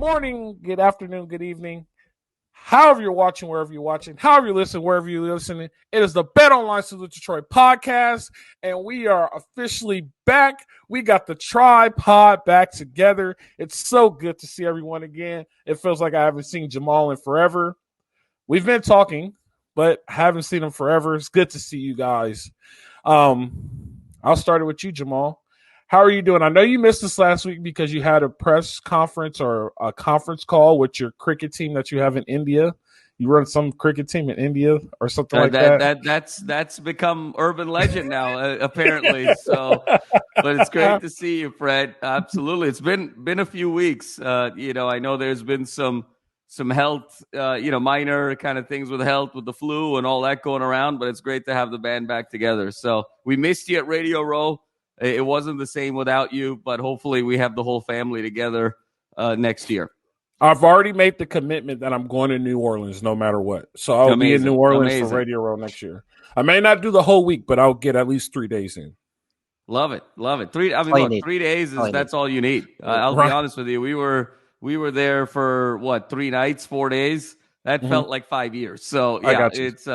morning, good afternoon, good evening. However you're watching, wherever you're watching, however you're listening, wherever you're listening. It is the Bet Online Salute Detroit podcast, and we are officially back. We got the tripod back together. It's so good to see everyone again. It feels like I haven't seen Jamal in forever. We've been talking, but haven't seen him forever. It's good to see you guys. I'll start with you, Jamal. How are you doing? I know you missed us last week because you had a press conference or a conference call with your cricket team that you have in India. You run some cricket team in India or something like that. That's become urban legend now, apparently. So, but it's great to see you, Fred. Absolutely, it's been a few weeks. I know there's been some health, minor kind of things with health, with the flu and all that going around. But it's great to have the band back together. So we missed you at Radio Row. It wasn't the same without you, but hopefully we have the whole family together next year. I've already made the commitment that I'm going to New Orleans no matter what. So I'll be in New Orleans for Radio Row next year. I may not do the whole week, but I'll get at least 3 days in. Love it. 3 days that's all you need. I'll be honest with you. We were there for 3 nights, 4 days. That felt like 5 years. So yeah, it's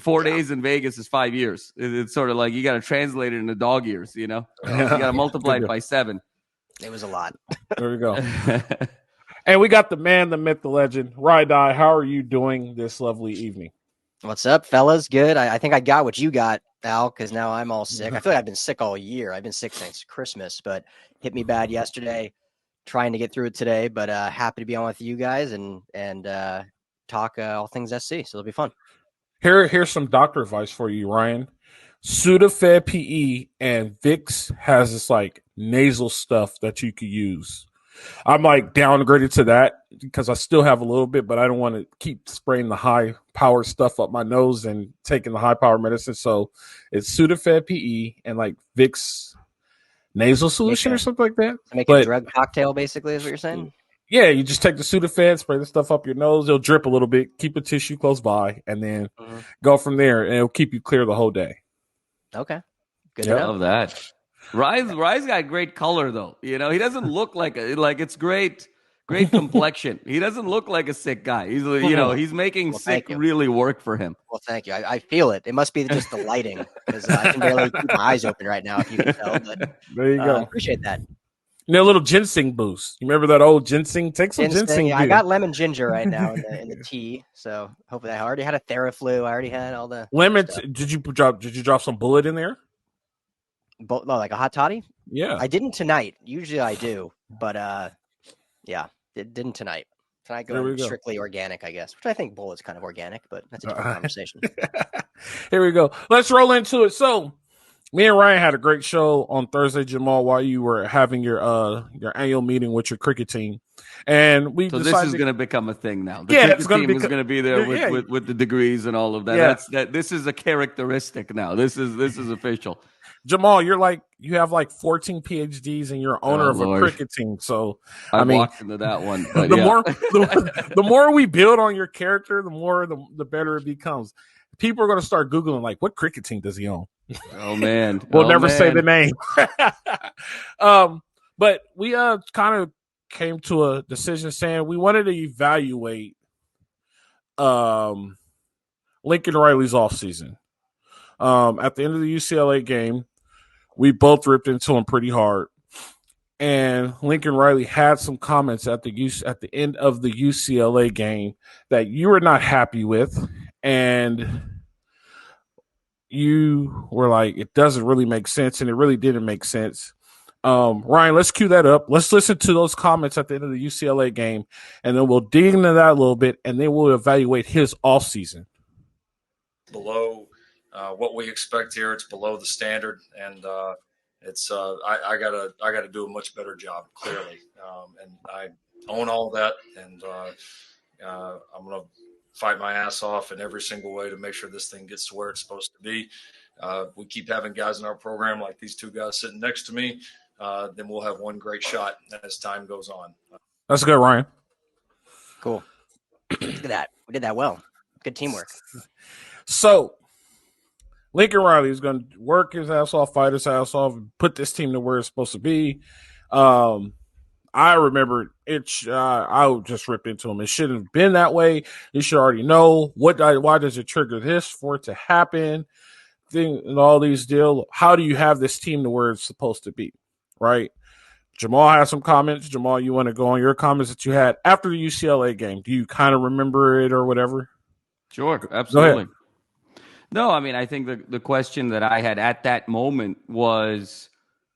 4 days in Vegas is 5 years. It's sort of like you got to translate it into dog years. You got to multiply it by 7. It was a lot. There we go. And we got the man, the myth, the legend, Rydai. How are you doing this lovely evening? What's up, fellas? Good. I think I got what you got, Al, because now I'm all sick. I feel like I've been sick all year. I've been sick since Christmas, but hit me bad yesterday. Trying to get through it today, but happy to be on with you guys and talk all things SC. So it'll be fun. Here's some doctor advice for you, Ryan. Sudafed PE and Vicks has this like nasal stuff that you could use. I'm like downgraded to that because I still have a little bit, but I don't want to keep spraying the high power stuff up my nose and taking the high power medicine. So it's Sudafed PE and like Vicks nasal solution or something like that. Make a drug cocktail, basically, is what you're saying? Yeah, you just take the Sudafed, spray the stuff up your nose. It'll drip a little bit. Keep a tissue close by, and then go from there, and it'll keep you clear the whole day. Okay, good. I love that. Rye's got great color, though. He doesn't look like it's great complexion. He doesn't look like a sick guy. He's he's making sick really work for him. Well, thank you. I feel it. It must be just the lighting because I can barely keep my eyes open right now. If you can tell, but there you go. Appreciate that. A little ginseng boost. You remember that old ginseng? Take some ginseng. Yeah, I got lemon ginger right now in the tea. So hopefully, I already had a Theraflu. I already had all the lemon. Did you drop some bullet in there? Like a hot toddy? Yeah, I didn't tonight. Usually I do, but yeah, it didn't tonight. Tonight going strictly organic, I guess. Which I think bullet's kind of organic, but that's a different conversation. Here we go. Let's roll into it. So. Me and Ryan had a great show on Thursday, Jamal, while you were having your annual meeting with your cricket team, and we. So this is going to become a thing now. The cricket team is going to be there with the degrees and all of that. Yeah. This is a characteristic now. This is official. Jamal, you have 14 PhDs and you're owner of a cricket team. So I walked into that one. But the more we build on your character, the more the better it becomes. People are going to start Googling what cricket team does he own? Oh man, we'll never say the name. But we kind of came to a decision saying we wanted to evaluate Lincoln Riley's offseason. At the end of the UCLA game, we both ripped into him pretty hard, and Lincoln Riley had some comments at the end of the UCLA game that you were not happy with, and you were like, it doesn't really make sense, and it really didn't make sense. Ryan, let's cue that up. Let's listen to those comments at the end of the UCLA game, and then we'll dig into that a little bit, and then we'll evaluate his offseason. Below what we expect here, it's below the standard, and it's I gotta do a much better job, clearly, and I own all that, and I'm gonna fight my ass off in every single way to make sure this thing gets to where it's supposed to be. We keep having guys in our program like these two guys sitting next to me, then we'll have one great shot as time goes on. That's good, Ryan. Cool. Look at that. We did that well. Good teamwork. So Lincoln Riley is going to work his ass off, fight his ass off, and put this team to where it's supposed to be. I remember it. I just ripped into him. It shouldn't have been that way. You should already know why does it trigger this for it to happen? And all these deals. How do you have this team to where it's supposed to be, right? Jamal has some comments. Jamal, you want to go on your comments that you had after the UCLA game? Do you kind of remember it or whatever? Sure, absolutely. No, I mean, I think the question that I had at that moment was,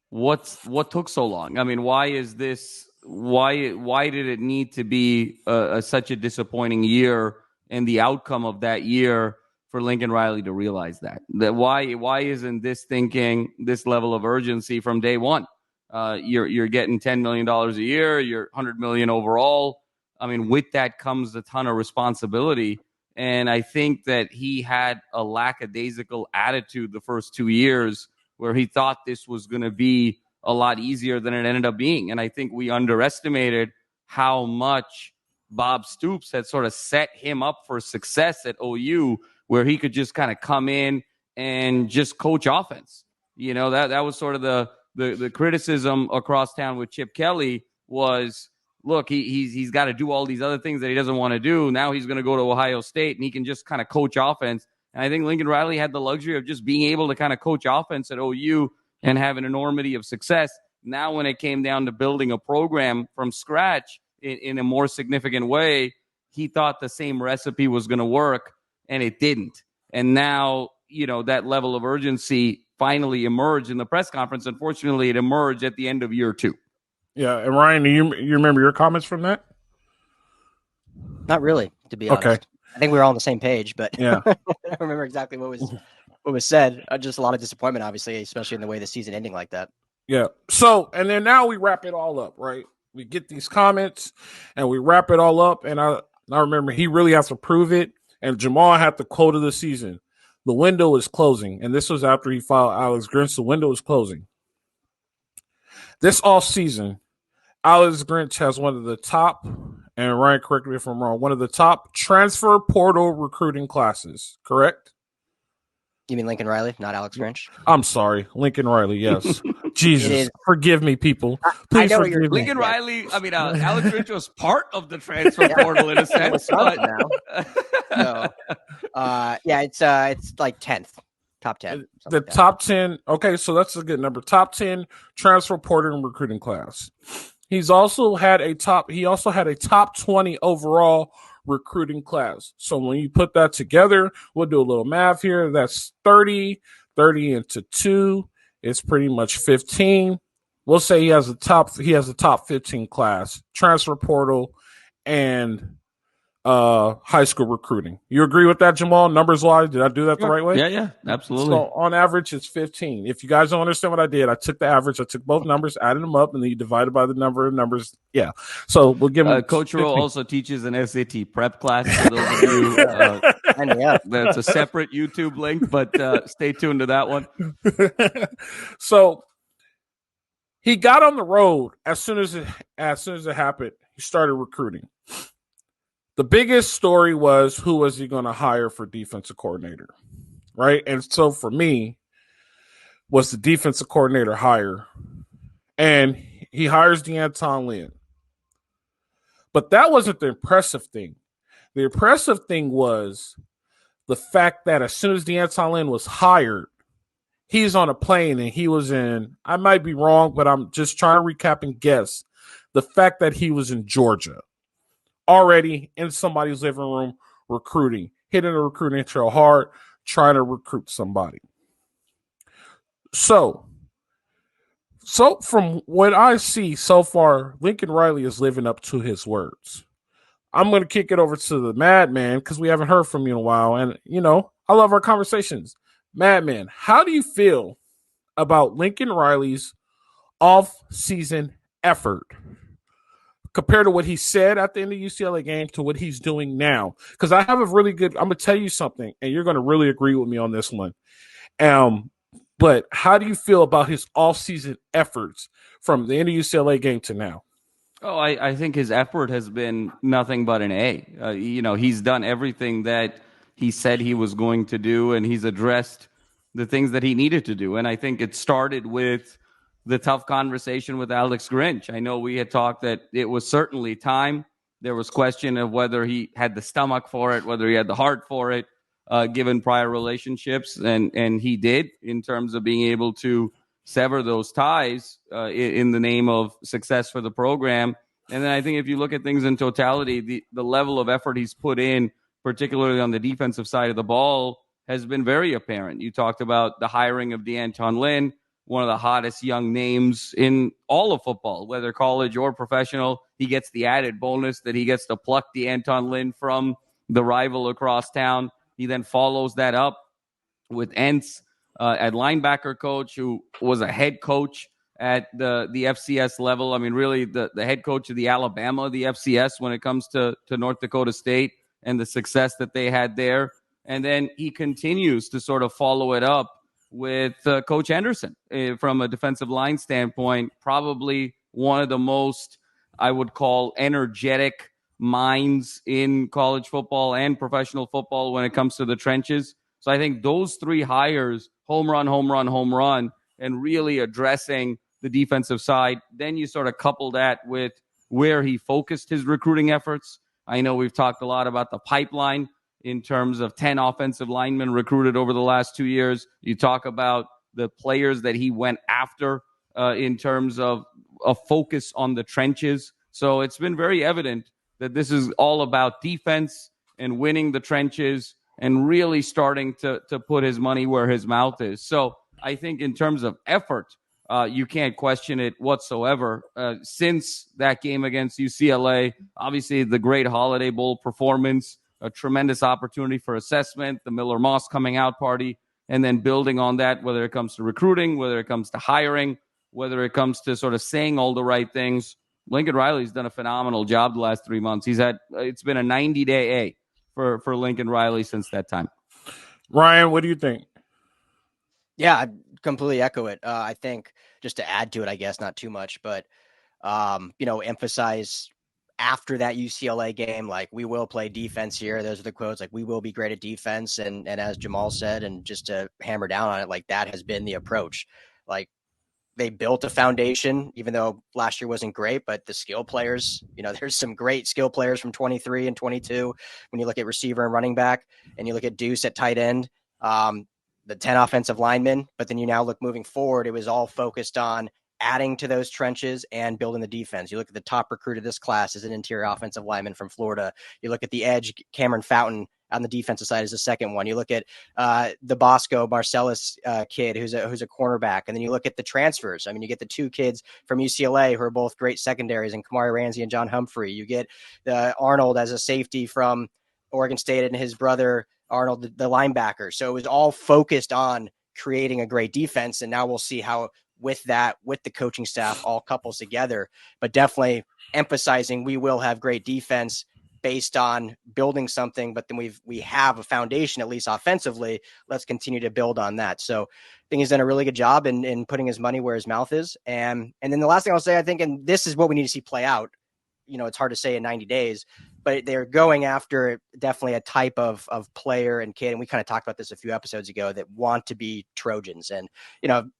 what took so long? I mean, why is this? Why did it need to be such a disappointing year, and the outcome of that year for Lincoln Riley to realize that why isn't this thinking this level of urgency from day one? You're getting $10 million a year, you're $100 million overall. I mean, with that comes a ton of responsibility. And I think that he had a lackadaisical attitude the first 2 years where he thought this was going to be a lot easier than it ended up being. And I think we underestimated how much Bob Stoops had sort of set him up for success at OU, where he could just kind of come in and just coach offense. You know, that was sort of the criticism across town with Chip Kelly was, look, he's got to do all these other things that he doesn't want to do. Now he's going to go to Ohio State and he can just kind of coach offense. And I think Lincoln Riley had the luxury of just being able to kind of coach offense at OU and have an enormity of success. Now when it came down to building a program from scratch in a more significant way, he thought the same recipe was going to work, and it didn't. And now, you know, that level of urgency finally emerged in the press conference. Unfortunately, it emerged at the end of year 2. Yeah, and Ryan, do you remember your comments from that? Not really, to be honest. Okay. I think we were all on the same page, but yeah. I don't remember exactly what was said. Just a lot of disappointment, obviously, especially in the way the season ending like that. Yeah. So, and then now we wrap it all up, right? We get these comments and we wrap it all up. And I remember he really has to prove it. And Jamal had the quote of the season. The window is closing. And this was after he filed Alex Grinch. The window is closing. This offseason, Alex Grinch has one of the top, and Ryan, correct me if I'm wrong, one of the top transfer portal recruiting classes, correct? You mean Lincoln Riley, not Alex Grinch? I'm sorry, Lincoln Riley, yes. Jesus, forgive me, people. Please I know forgive me. Lincoln Riley, I mean, Alex Grinch was part of the transfer portal in a sense. But now. It's like 10th. Top 10. The top 10. Okay, so that's a good number. Top 10 transfer portal and recruiting class. He also had a top 20 overall recruiting class. So when you put that together, we'll do a little math here. That's 30 into 2. It's pretty much 15. We'll say he has a top 15 class, transfer portal and high school recruiting. You agree with that, Jamal? Numbers wise, did I do that the right way? Yeah, absolutely. So on average, it's 15. If you guys don't understand what I did, I took the average. I took both numbers, added them up, and then you divided by the number of numbers. Yeah. So we'll give him. Coach Rowe also teaches an SAT prep class for those of you. That's a separate YouTube link, but stay tuned to that one. So he got on the road as soon as it happened. He started recruiting. The biggest story was, who was he going to hire for defensive coordinator, right? And so for me, was the defensive coordinator hire, and he hires DeAnton Lynn. But that wasn't the impressive thing. The impressive thing was the fact that as soon as DeAnton Lynn was hired, he's on a plane and he was in, I might be wrong, but I'm just trying to recap and guess, the fact that he was in Georgia. Already in somebody's living room recruiting, hitting the recruiting trail hard, trying to recruit somebody. So from what I see so far, Lincoln Riley is living up to his words. I'm going to kick it over to the Madman because we haven't heard from you in a while. And, you know, I love our conversations. Madman, how do you feel about Lincoln Riley's off-season effort compared to what he said at the end of the UCLA game to what he's doing now? Because I have a really good, I'm going to tell you something, and you're going to really agree with me on this one. But how do you feel about his off-season efforts from the end of UCLA game to now? Oh, I think his effort has been nothing but an A. He's done everything that he said he was going to do, and he's addressed the things that he needed to do. And I think it started with the tough conversation with Alex Grinch. I know we had talked that it was certainly time. There was question of whether he had the stomach for it, whether he had the heart for it, given prior relationships, and he did, in terms of being able to sever those ties in the name of success for the program. And then I think if you look at things in totality, the level of effort he's put in, particularly on the defensive side of the ball, has been very apparent. You talked about the hiring of DeAnton Lynn, one of the hottest young names in all of football, whether college or professional. He gets the added bonus that he gets to pluck DeAnton Lynn from the rival across town. He then follows that up with Entz at linebacker coach, who was a head coach at the FCS level. I mean, really the head coach of the Alabama, the FCS, when it comes to North Dakota State and the success that they had there. And then he continues to sort of follow it up with Coach Henderson from a defensive line standpoint, probably one of the most, I would call, energetic minds in college football and professional football when it comes to the trenches. So I think those three hires, home run, home run, home run, and really addressing the defensive side. Then you sort of couple that with where he focused his recruiting efforts. I know we've talked a lot about the pipeline in terms of 10 offensive linemen recruited over the last 2 years. You talk about the players that he went after in terms of a focus on the trenches. So it's been very evident that this is all about defense and winning the trenches and really starting to put his money where his mouth is. So I think in terms of effort, you can't question it whatsoever. Since that game against UCLA, obviously the great Holiday Bowl performance, a tremendous opportunity for assessment, the Miller Moss coming out party, and then building on that, whether it comes to recruiting, whether it comes to hiring, whether it comes to sort of saying all the right things. Lincoln Riley's done a phenomenal job the last 3 months. It's been a 90-day A for Lincoln Riley since that time. Ryan, what do you think? Yeah, I completely echo it. I think just to add to it, I guess not too much, but emphasize after that UCLA game, like, we will play defense here. Those are the quotes, like, we will be great at defense. And as Jamal said, and just to hammer down on it, like, that has been the approach. Like, they built a foundation, even though last year wasn't great, but the skill players, there's some great skill players from 23 and 22. When you look at receiver and running back, and you look at Deuce at tight end, the 10 offensive linemen, but then you now look moving forward, it was all focused on adding to those trenches and building the defense. You look at the top recruit of this class as an interior offensive lineman from Florida. You look at the edge, Cameron Fountain on the defensive side is the second one. You look at the Bosco Marcellus kid who's a cornerback. And then you look at the transfers. I mean, you get the two kids from UCLA who are both great secondaries, and Kamari Ramsey and John Humphrey. You get Arnold as a safety from Oregon State, and his brother Arnold, the linebacker. So it was all focused on creating a great defense. And now we'll see how with the coaching staff all couples together, but definitely emphasizing we will have great defense based on building something, but then we have a foundation, at least offensively. Let's continue to build on that. So I think he's done a really good job in putting his money where his mouth is. And then the last thing I'll say, I think, and this is what we need to see play out, it's hard to say in 90 days, but they're going after definitely a type of player and kid. And we kind of talked about this a few episodes ago, that want to be Trojans. And,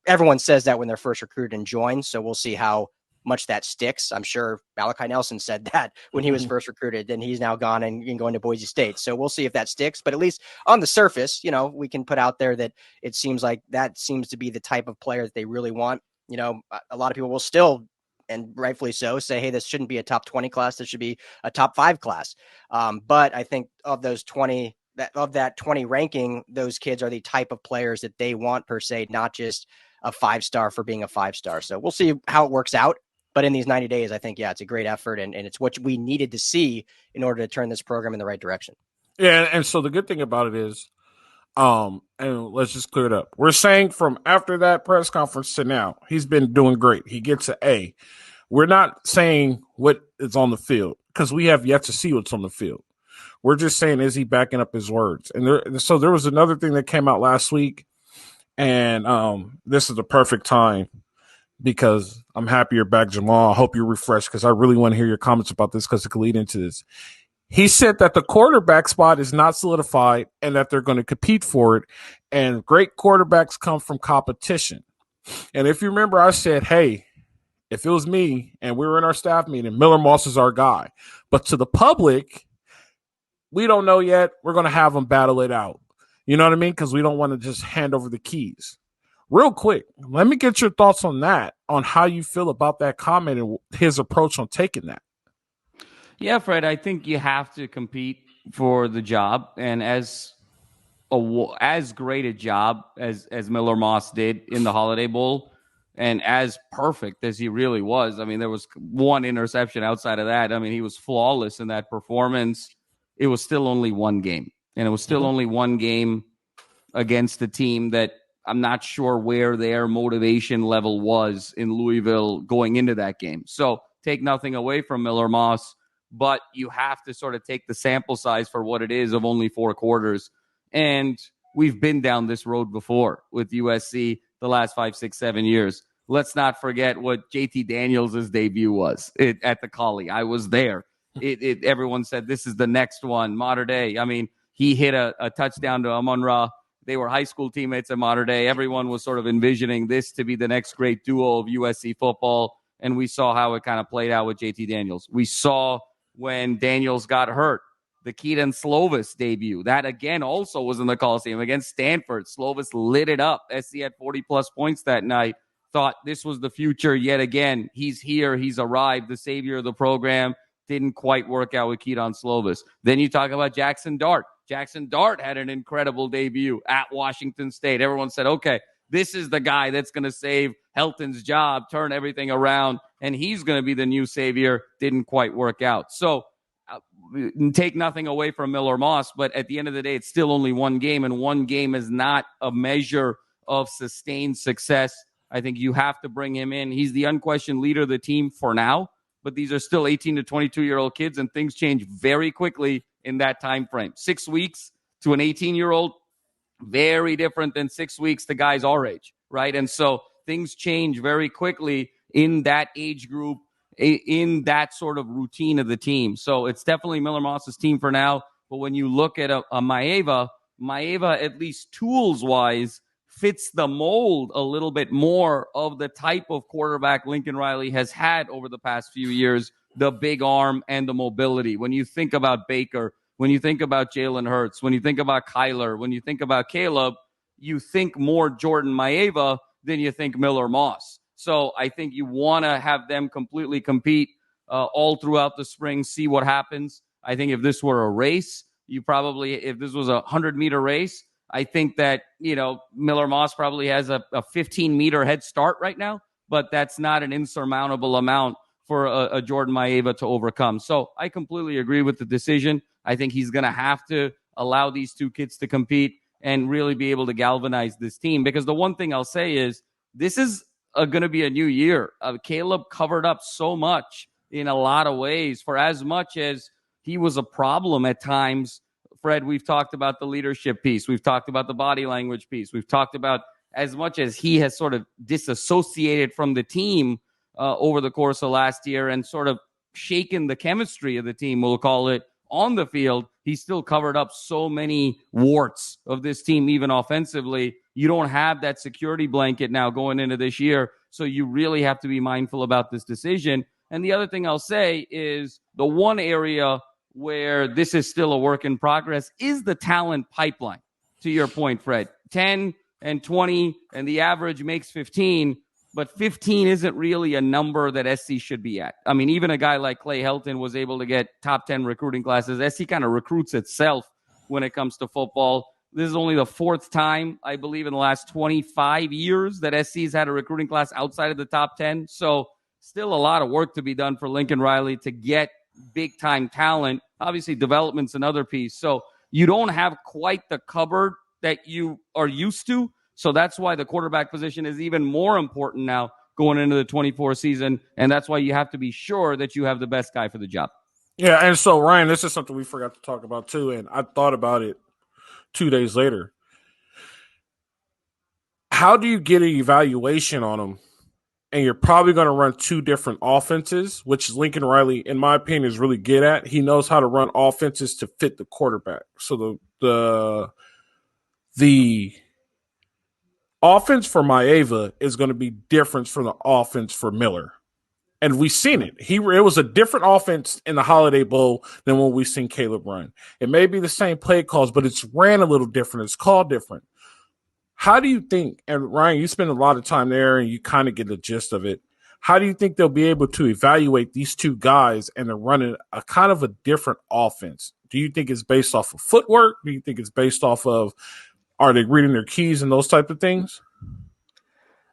everyone says that when they're first recruited and joined. So we'll see how much that sticks. I'm sure Malachi Nelson said that when he was first recruited, and he's now gone and going to Boise State. So we'll see if that sticks, but at least on the surface, we can put out there that it seems like that seems to be the type of player that they really want. A lot of people will still, and rightfully so, say, hey, this shouldn't be a top 20 class. This should be a top 5 class. But I think of those 20, of that 20 ranking, those kids are the type of players that they want per se, not just a 5-star for being a 5-star. So we'll see how it works out. But in these 90 days, I think, it's a great effort, and it's what we needed to see in order to turn this program in the right direction. Yeah, and so the good thing about it is, and let's just clear it up. We're saying from after that press conference to now, he's been doing great. He gets an A. We're not saying what is on the field, because we have yet to see what's on the field. We're just saying, is he backing up his words? And so there was another thing that came out last week, and this is the perfect time, because I'm happy you're back, Jamal. I hope you're refreshed, because I really want to hear your comments about this, because it could lead into this. He said that the quarterback spot is not solidified and that they're going to compete for it, and great quarterbacks come from competition. And if you remember, I said, hey, if it was me and we were in our staff meeting, Miller Moss is our guy. But to the public, we don't know yet. We're going to have them battle it out. You know what I mean? Because we don't want to just hand over the keys. Real quick, let me get your thoughts on that, on how you feel about that comment and his approach on taking that. Yeah, Fred, I think you have to compete for the job. And as great a job as Miller Moss did in the Holiday Bowl, and as perfect as he really was, I mean, there was one interception outside of that. I mean, he was flawless in that performance. It was still only one game. And it was still only one game against a team that I'm not sure where their motivation level was in Louisville going into that game. So take nothing away from Miller Moss, but you have to sort of take the sample size for what it is of only 4 quarters. And we've been down this road before with USC the last 5, 6, 7 years. Let's not forget what JT Daniels' debut was at the Collie. I was there. Everyone said this is the next one, Mater Dei. I mean, he hit a touchdown to Amon-Ra. They were high school teammates at Mater Dei. Everyone was sort of envisioning this to be the next great duo of USC football, and we saw how it kind of played out with JT Daniels. We saw when Daniels got hurt, the Keaton Slovis debut. That, again, also was in the Coliseum against Stanford. Slovis lit it up. SC had 40-plus points that night. Thought this was the future yet again. He's here. He's arrived, the savior of the program. Didn't quite work out with Keaton Slovis. Then you talk about Jackson Dart. Jackson Dart had an incredible debut at Washington State. Everyone said, okay, this is the guy that's going to save Helton's job, turn everything around, and he's going to be the new savior. Didn't quite work out. So take nothing away from Miller Moss, but at the end of the day, it's still only one game, and one game is not a measure of sustained success. I think you have to bring him in. He's the unquestioned leader of the team for now, but these are still 18 to 22-year-old kids, and things change very quickly in that time frame. 6 weeks to an 18-year-old, very different than 6 weeks to guys our age, right? And so things change very quickly in that age group, in that sort of routine of the team. So it's definitely Miller Moss's team for now. But when you look at a Maeva, at least tools-wise, fits the mold a little bit more of the type of quarterback Lincoln Riley has had over the past few years, the big arm and the mobility. When you think about Baker, when you think about Jalen Hurts, when you think about Kyler, when you think about Caleb, you think more Jordan Maeva than you think Miller Moss. So I think you want to have them completely compete all throughout the spring, see what happens. I think if this were a race, if this was a 100-meter race, I think that, Miller Moss probably has a 15-meter head start right now, but that's not an insurmountable amount for a Jordan Maeva to overcome. So I completely agree with the decision. I think he's going to have to allow these two kids to compete and really be able to galvanize this team. Because the one thing I'll say is this is going to be a new year. Caleb covered up so much in a lot of ways. For as much as he was a problem at times, Fred, we've talked about the leadership piece. We've talked about the body language piece. We've talked about as much as he has sort of disassociated from the team over the course of last year and sort of shaken the chemistry of the team, we'll call it, on the field. He still covered up so many warts of this team, even offensively. You don't have that security blanket now going into this year, so you really have to be mindful about this decision. And the other thing I'll say is the one area where this is still a work in progress is the talent pipeline. To your point, Fred, 10 and 20, and the average makes 15, but 15 isn't really a number that SC should be at. I mean, even a guy like Clay Helton was able to get top 10 recruiting classes. SC kind of recruits itself when it comes to football. This is only the 4th time, I believe, in the last 25 years that SC's had a recruiting class outside of the top 10. So still a lot of work to be done for Lincoln Riley to get big-time talent. Obviously, development's another piece. So you don't have quite the cupboard that you are used to. So that's why the quarterback position is even more important now going into the 24 season. And that's why you have to be sure that you have the best guy for the job. Yeah, and so, Ryan, this is something we forgot to talk about, too, and I thought about it 2 days later. How do you get an evaluation on him? And you're probably going to run 2 different offenses, which Lincoln Riley, in my opinion, is really good at. He knows how to run offenses to fit the quarterback. So the offense for Maeva is going to be different from the offense for Miller. And we've seen it. It was a different offense in the Holiday Bowl than when we've seen Caleb run. It may be the same play calls, but it's ran a little different. It's called different. How do you think, and Ryan, you spend a lot of time there and you kind of get the gist of it. How do you think they'll be able to evaluate these two guys and they're running a kind of a different offense? Do you think it's based off of footwork? Do you think it's based off of, are they reading their keys and those type of things?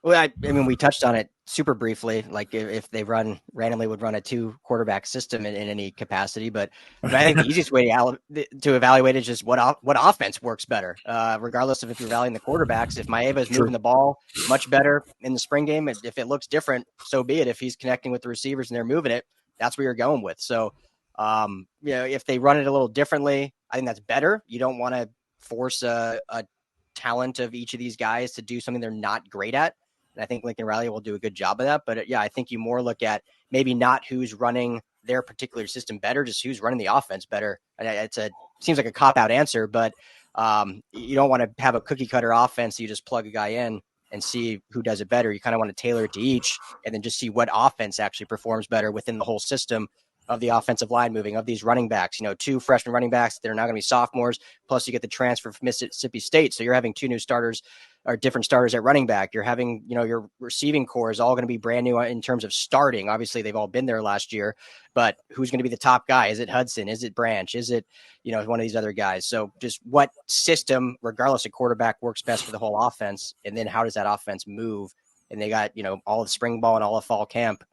Well, I mean, we touched on it super briefly, like if they randomly would run a 2 quarterback system in any capacity. But I think the easiest way to evaluate is just what offense works better, regardless of if you're valuing the quarterbacks. If Maeva is moving the ball much better in the spring game, if it looks different, so be it. If he's connecting with the receivers and they're moving it, that's where you're going with. So, if they run it a little differently, I think that's better. You don't want to force a talent of each of these guys to do something they're not great at. And I think Lincoln Riley will do a good job of that. But I think you more look at maybe not who's running their particular system better, just who's running the offense better. And seems like a cop-out answer, but you don't want to have a cookie-cutter offense. You just plug a guy in and see who does it better. You kind of want to tailor it to each and then just see what offense actually performs better within the whole system of the offensive line moving, of these running backs. 2 freshman running backs that are now going to be sophomores, plus you get the transfer from Mississippi State. So you're having 2 new starters or different starters at running back. You're having, your receiving core is all going to be brand new in terms of starting. Obviously, they've all been there last year, but who's going to be the top guy? Is it Hudson? Is it Branch? Is it, one of these other guys? So just what system, regardless of quarterback, works best for the whole offense? And then how does that offense move? And they got, all of spring ball and all of fall camp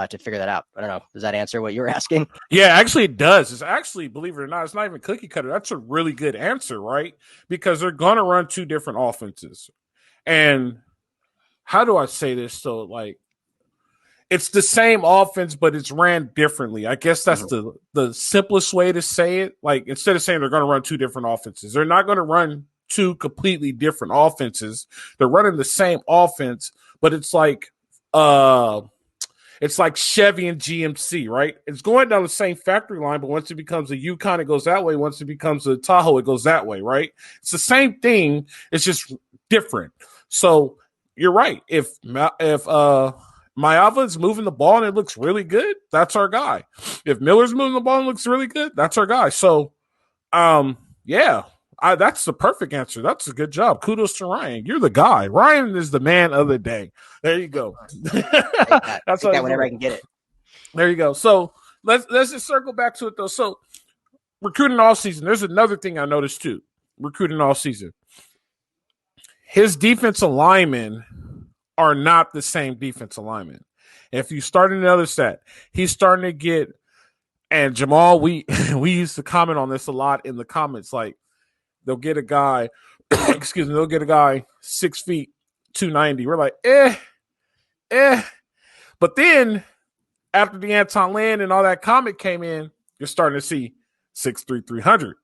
to figure that out. I don't know. Does that answer what you're asking? Yeah, actually it does. It's actually, believe it or not, it's not even cookie cutter. That's a really good answer, right? Because they're going to run 2 different offenses. And how do I say this? So, like, it's the same offense, but it's ran differently. I guess that's the simplest way to say it. Like, instead of saying they're going to run 2 different offenses, they're not going to run 2 completely different offenses. They're running the same offense, but it's like Chevy and GMC, right? It's going down the same factory line, but once it becomes a Yukon, it goes that way. Once it becomes a Tahoe, it goes that way, right? It's the same thing. It's just different. So you're right. If Maeva is moving the ball and it looks really good, that's our guy. If Miller's moving the ball and it looks really good, that's our guy. So, that's the perfect answer. That's a good job. Kudos to Ryan. You're the guy. Ryan is the man of the day. There you go. That's that whenever I can get it. There you go. So let's just circle back to it though. So recruiting all season. There's another thing I noticed too. Recruiting all season. His defensive linemen are not the same defensive linemen. If you start to notice that, he's starting to get, and Jamal, we used to comment on this a lot in the comments, like they'll get a guy, they'll get a guy 6 feet, 290. We're like, But then after the Anton Land and all that comment came in, you're starting to see 6'3", 300,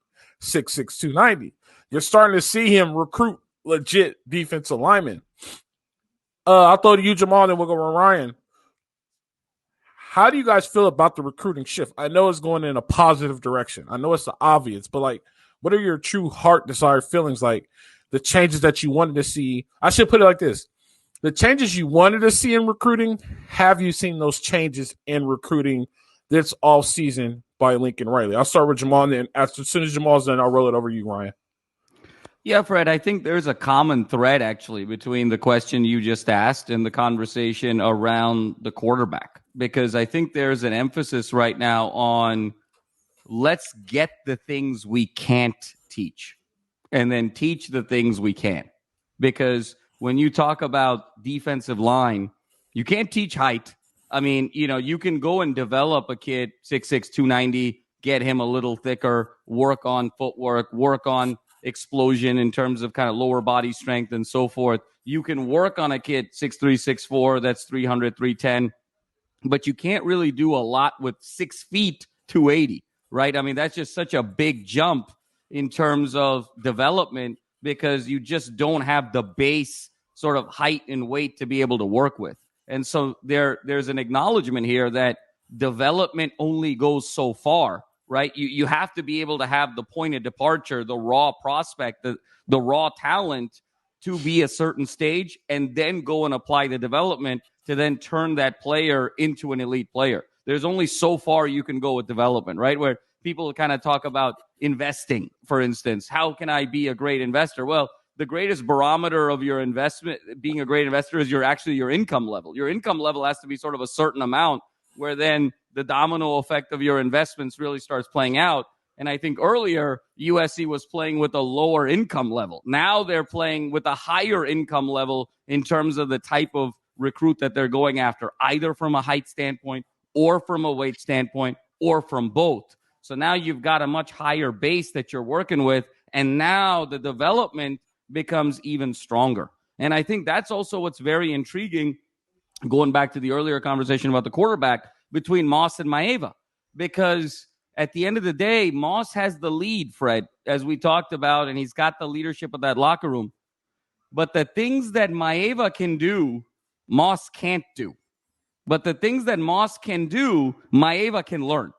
6'6", 290. You're starting to see him recruit legit defensive linemen. I'll throw to you, Jamal, and then we'll go to Ryan. How do you guys feel about the recruiting shift? I know it's going in a positive direction. I know it's the obvious, but like, what are your true heart desired feelings? Like the changes that you wanted to see. I should put it like this. The changes you wanted to see in recruiting, have you seen those changes in recruiting this offseason by Lincoln Riley? I'll start with Jamal, and then as soon as Jamal's done, I'll roll it over to you, Ryan. Yeah, Fred, I think there's a common thread actually between the question you just asked and the conversation around the quarterback, because I think there's an emphasis right now on let's get the things we can't teach and then teach the things we can. Because when you talk about defensive line, you can't teach height. I mean, you can go and develop a kid 6'6", 290, get him a little thicker, work on footwork, work on explosion in terms of kind of lower body strength and so forth. You can work on a kid 6'3", 6'4", that's 300, 310, but you can't really do a lot with 6 feet, 280, right? I mean, that's just such a big jump in terms of development because you just don't have the base sort of height and weight to be able to work with. And so there's an acknowledgement here that development only goes so far, right? You have to be able to have the point of departure, the raw prospect, the raw talent to be a certain stage and then go and apply the development to then turn that player into an elite player. There's only so far you can go with development, right? Where people kind of talk about investing, for instance. How can I be a great investor? Well, the greatest barometer of your investment, being a great investor, is your income level. Your income level has to be sort of a certain amount where then the domino effect of your investments really starts playing out. And I think earlier, USC was playing with a lower income level. Now they're playing with a higher income level in terms of the type of recruit that they're going after, either from a height standpoint or from a weight standpoint or from both. So now you've got a much higher base that you're working with, and now the development becomes even stronger. And I think that's also what's very intriguing, going back to the earlier conversation about the quarterback, between Moss and Maeva, because at the end of the day, Moss has the lead, Fred, as we talked about, and he's got the leadership of that locker room. But the things that Maeva can do, Moss can't do. But the things that Moss can do, Maeva can learn.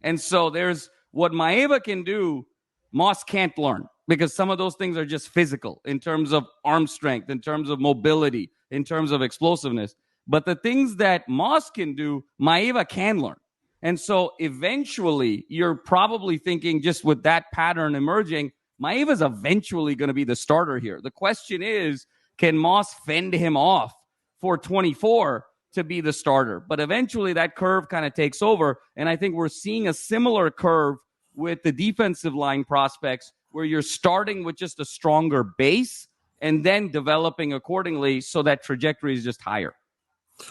And so there's what Maeva can do, Moss can't learn, because some of those things are just physical in terms of arm strength, in terms of mobility, in terms of explosiveness. But the things that Moss can do, Maeva can learn. And so eventually you're probably thinking, just with that pattern emerging, Maeva's eventually going to be the starter here. The question is, can Moss fend him off for 24 to be the starter? But eventually that curve kind of takes over. And I think we're seeing a similar curve with the defensive line prospects, where you're starting with just a stronger base and then developing accordingly, so that trajectory is just higher.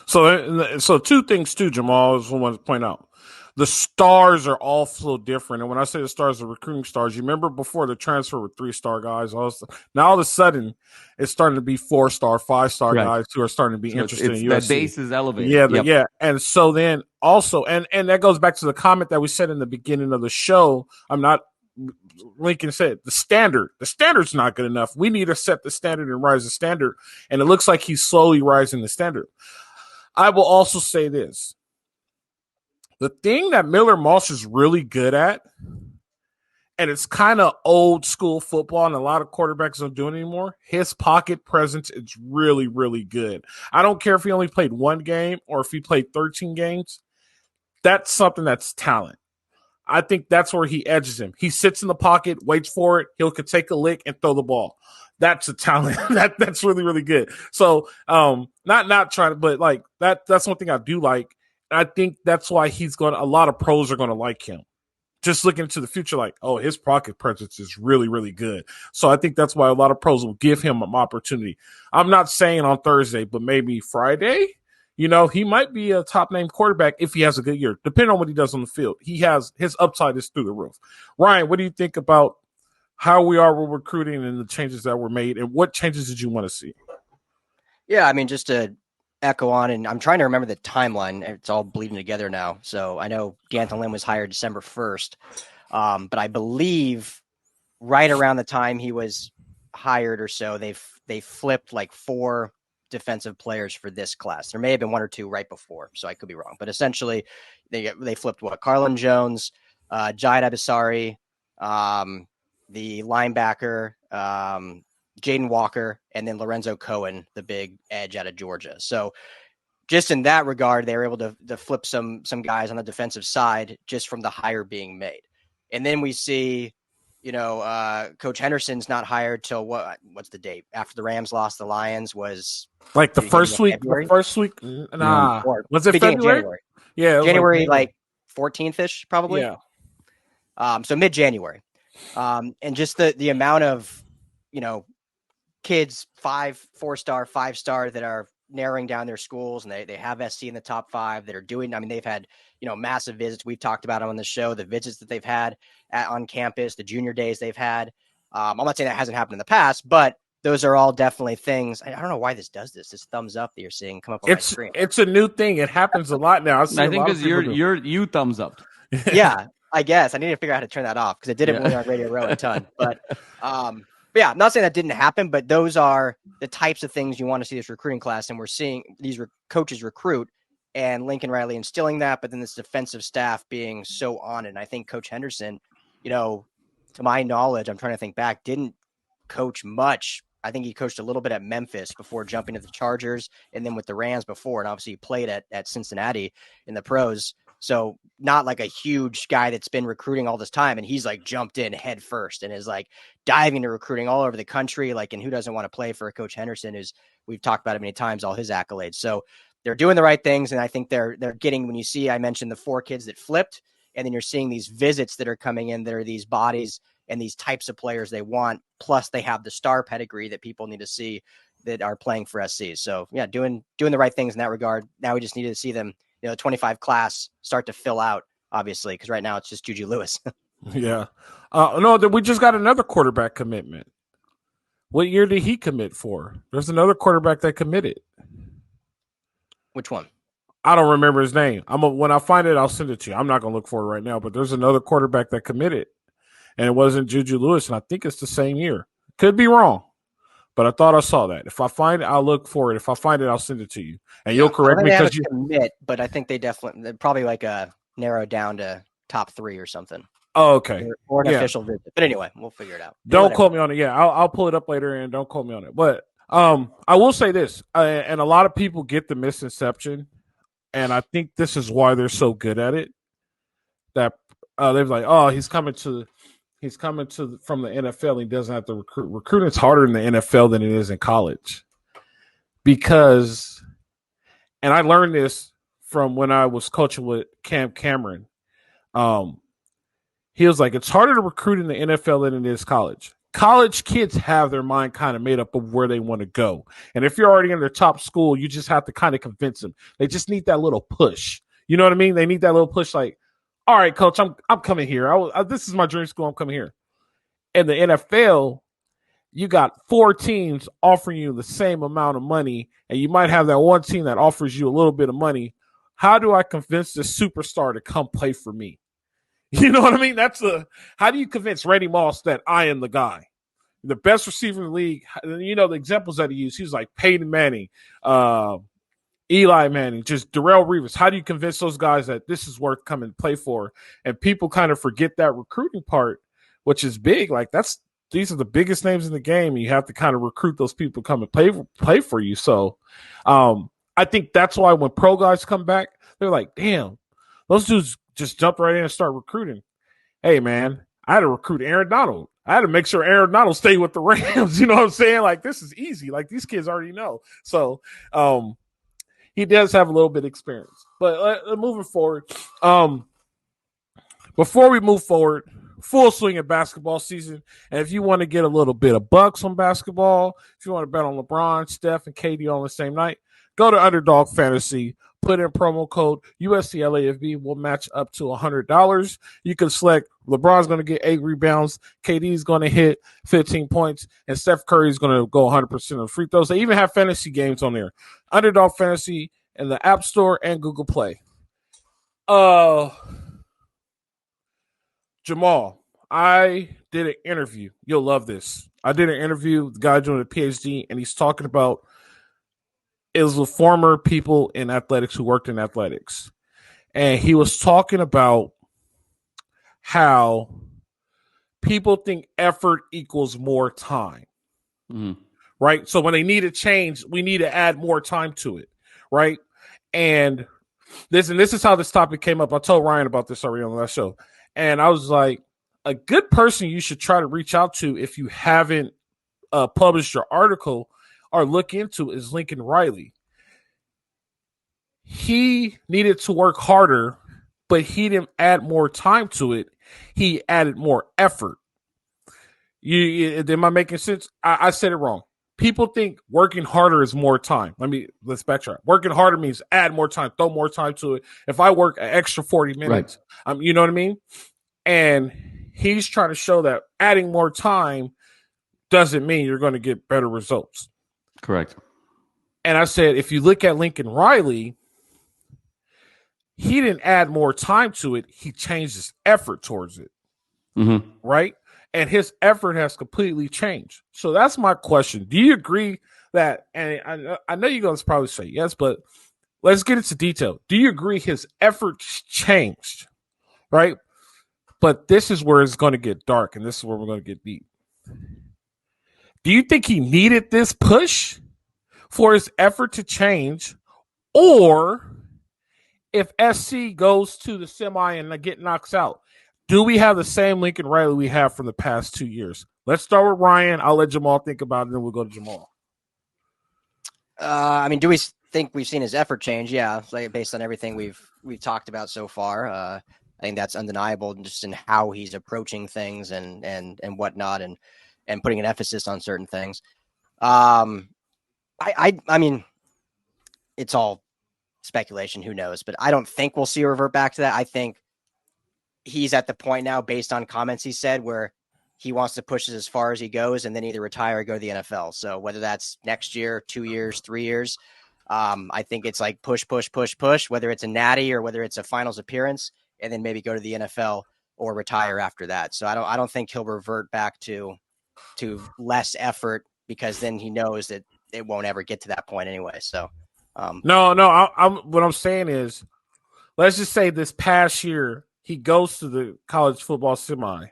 So two things too, Jamal, is what I want to point out. The stars are all so different. And when I say the stars are recruiting stars, you remember before the transfer with 3-star guys, now all of a sudden it's starting to be 4-star, 5-star guys who are starting to be interested in USC. That base is elevated. Yeah. And so then also, and that goes back to the comment that we said in the beginning of the show. Lincoln said the standard's not good enough. We need to set the standard and rise the standard. And it looks like he's slowly rising the standard. I will also say this. The thing that Miller Moss is really good at, and it's kind of old school football, and a lot of quarterbacks don't do it anymore, his pocket presence is really, really good. I don't care if he only played one game or if he played 13 games. That's something that's talent. I think that's where he edges him. He sits in the pocket, waits for it. He'll could take a lick and throw the ball. That's a talent. That's really, really good. So, not trying to, but like that's one thing I do like. I think that's why a lot of pros are going to like him. Just looking into the future, like, oh, his pocket presence is really, really good. So I think that's why a lot of pros will give him an opportunity. I'm not saying on Thursday, but maybe Friday. He might be a top name quarterback if he has a good year, depending on what he does on the field. His upside is through the roof. Ryan, what do you think about how we are with recruiting and the changes that were made, and what changes did you want to see? Yeah, I mean, just to echo on, and I'm trying to remember the timeline. It's all bleeding together now. So I know D'Anton Lynn was hired December 1st, but I believe right around the time he was hired or so, they flipped like 4 defensive players for this class. There may have been 1 or 2 right before, so I could be wrong. But essentially, they flipped Carlin Jones, Jahid Abasari, the linebacker, Jaden Walker, and then Lorenzo Cohen, the big edge out of Georgia. So just in that regard, they were able to flip some guys on the defensive side just from the hire being made. And then we see, Coach Henderson's not hired till what's the date? After the Rams lost the Lions was like the first week. February? The first week? Nah. Was it February? January. Yeah. January, like 14th-ish, probably. Yeah. So mid-January. And just the amount of, kids, 4-star, 5-star that are narrowing down their schools, and they have SC in the top 5 that are doing. I mean, they've had, massive visits. We've talked about them on the show, the visits that they've had on campus, the junior days they've had. I'm not saying that hasn't happened in the past, but those are all definitely things. I don't know why this does this thumbs up that you're seeing come up on my screen. It's a new thing. It happens a lot now. I think because you thumbs up. Yeah, I guess I need to figure out how to turn that off, because it did it when we were on Radio Row a ton. But yeah, I'm not saying that didn't happen, but those are the types of things you want to see this recruiting class. And we're seeing these coaches recruit, and Lincoln Riley instilling that, but then this defensive staff being so on it. And I think Coach Henderson, to my knowledge, I'm trying to think back, didn't coach much I think he coached a little bit at Memphis before jumping to the Chargers, and then with the Rams before, and obviously he played at Cincinnati in the pros. So not like a huge guy that's been recruiting all this time, and he's like jumped in head first and is like diving into recruiting all over the country. Like, and who doesn't want to play for Coach Henderson, who's, we've talked about it many times, all his accolades. So they're doing the right things, and I think they're getting, when you see, I mentioned the 4 kids that flipped, and then you're seeing these visits that are coming in that are these bodies and these types of players they want. Plus they have the star pedigree that people need to see that are playing for SC. So yeah, doing the right things in that regard. Now we just need to see them, 25 class start to fill out, obviously, because right now it's just Juju Lewis. Yeah. No, we just got another quarterback commitment. What year did he commit for? There's another quarterback that committed. Which one? I don't remember his name. When I find it, I'll send it to you. I'm not going to look for it right now, but there's another quarterback that committed, and it wasn't Juju Lewis, and I think it's the same year. Could be wrong, but I thought I saw that. If I find it, I'll look for it. If I find it, I'll send it to you, and you'll correct me because you commit. But I think they're probably like a narrow down to top 3 or something. Oh, okay. Or an official visit. But anyway, we'll figure it out. Don't quote me on it. Yeah, I'll pull it up later, and don't quote me on it. But I will say this, and a lot of people get the misconception. And I think this is why they're so good at it. That they're like, oh, he's coming from the NFL. And he doesn't have to recruit. Recruiting's harder in the NFL than it is in college, because, and I learned this from when I was coaching with Cam Cameron. He was like, it's harder to recruit in the NFL than it is college. College kids have their mind kind of made up of where they want to go. And if you're already in their top school, you just have to kind of convince them. They just need that little push. You know what I mean? They need that little push like, all right, coach, I'm coming here. This is my dream school. I'm coming here. In the NFL, you got 4 teams offering you the same amount of money, and you might have that one team that offers you a little bit of money. How do I convince this superstar to come play for me? You know what I mean? How do you convince Randy Moss that I am the guy? The best receiver in the league. The examples that he used, he was like Peyton Manning, Eli Manning, just Darrelle Revis. How do you convince those guys that this is worth coming to play for? And people kind of forget that recruiting part, which is big. Like these are the biggest names in the game. And you have to kind of recruit those people to come and play for you. So I think that's why when pro guys come back, they're like, damn, those dudes just jump right in and start recruiting. Hey, man, I had to recruit Aaron Donald. I had to make sure Aaron Donald stayed with the Rams. You know what I'm saying? Like, this is easy. Like, these kids already know. So he does have a little bit of experience. But moving forward, before we move forward, full swing of basketball season. And if you want to get a little bit of bucks on basketball, if you want to bet on LeBron, Steph, and KD on the same night, go to Underdog Fantasy. Put in promo code USC LAFB. Will match up to $100. You can select LeBron's going to get 8 rebounds, KD's going to hit 15 points, and Steph Curry's going to go 100% of free throws. They even have fantasy games on there. Underdog Fantasy in the App Store and Google Play. Jamal, I did an interview. You'll love this. I did an interview with the guy doing a PhD, and he's talking about is the former people in athletics who worked in athletics. And he was talking about how people think effort equals more time. Mm-hmm. Right? So when they need a change, we need to add more time to it. Right? And this is how this topic came up. I told Ryan about this already on the last show. And I was like, a good person you should try to reach out to if you haven't published your article or look into is Lincoln Riley. He needed to work harder, but he didn't add more time to it. He added more effort. Am I making sense? I said it wrong. People think working harder is more time. Let's backtrack. Working harder means add more time, throw more time to it. If I work an extra 40 minutes, right. You know what I mean? And he's trying to show that adding more time doesn't mean you're going to get better results. Correct. And I said, if you look at Lincoln Riley, he didn't add more time to it. He changed his effort towards it. Mm-hmm. Right? And his effort has completely changed. So that's my question. Do you agree that, and I know you're going to probably say yes, but let's get into detail. Do you agree his efforts changed? Right? But this is where it's going to get dark, and this is where we're going to get deep. Do you think he needed this push for his effort to change? Or if SC goes to the semi and get knocked out, do we have the same Lincoln Riley we have from the past 2 years? Let's start with Ryan. I'll let Jamal think about it, then we'll go to Jamal. Do we think we've seen his effort change? Yeah, like based on everything we've talked about so far. I think that's undeniable, just in how he's approaching things and whatnot, and putting an emphasis on certain things. I mean, it's all speculation. Who knows? But I don't think we'll see a revert back to that. I think he's at the point now, based on comments he said, where he wants to push it as far as he goes and then either retire or go to the NFL. So whether that's next year, 2 years, 3 years, I think it's like push, whether it's a natty or whether it's a finals appearance, and then maybe go to the NFL or retire after that. So I don't think he'll revert back to less effort, because then he knows that it won't ever get to that point anyway. So No, what I'm saying is, let's just say this past year he goes to the college football semi,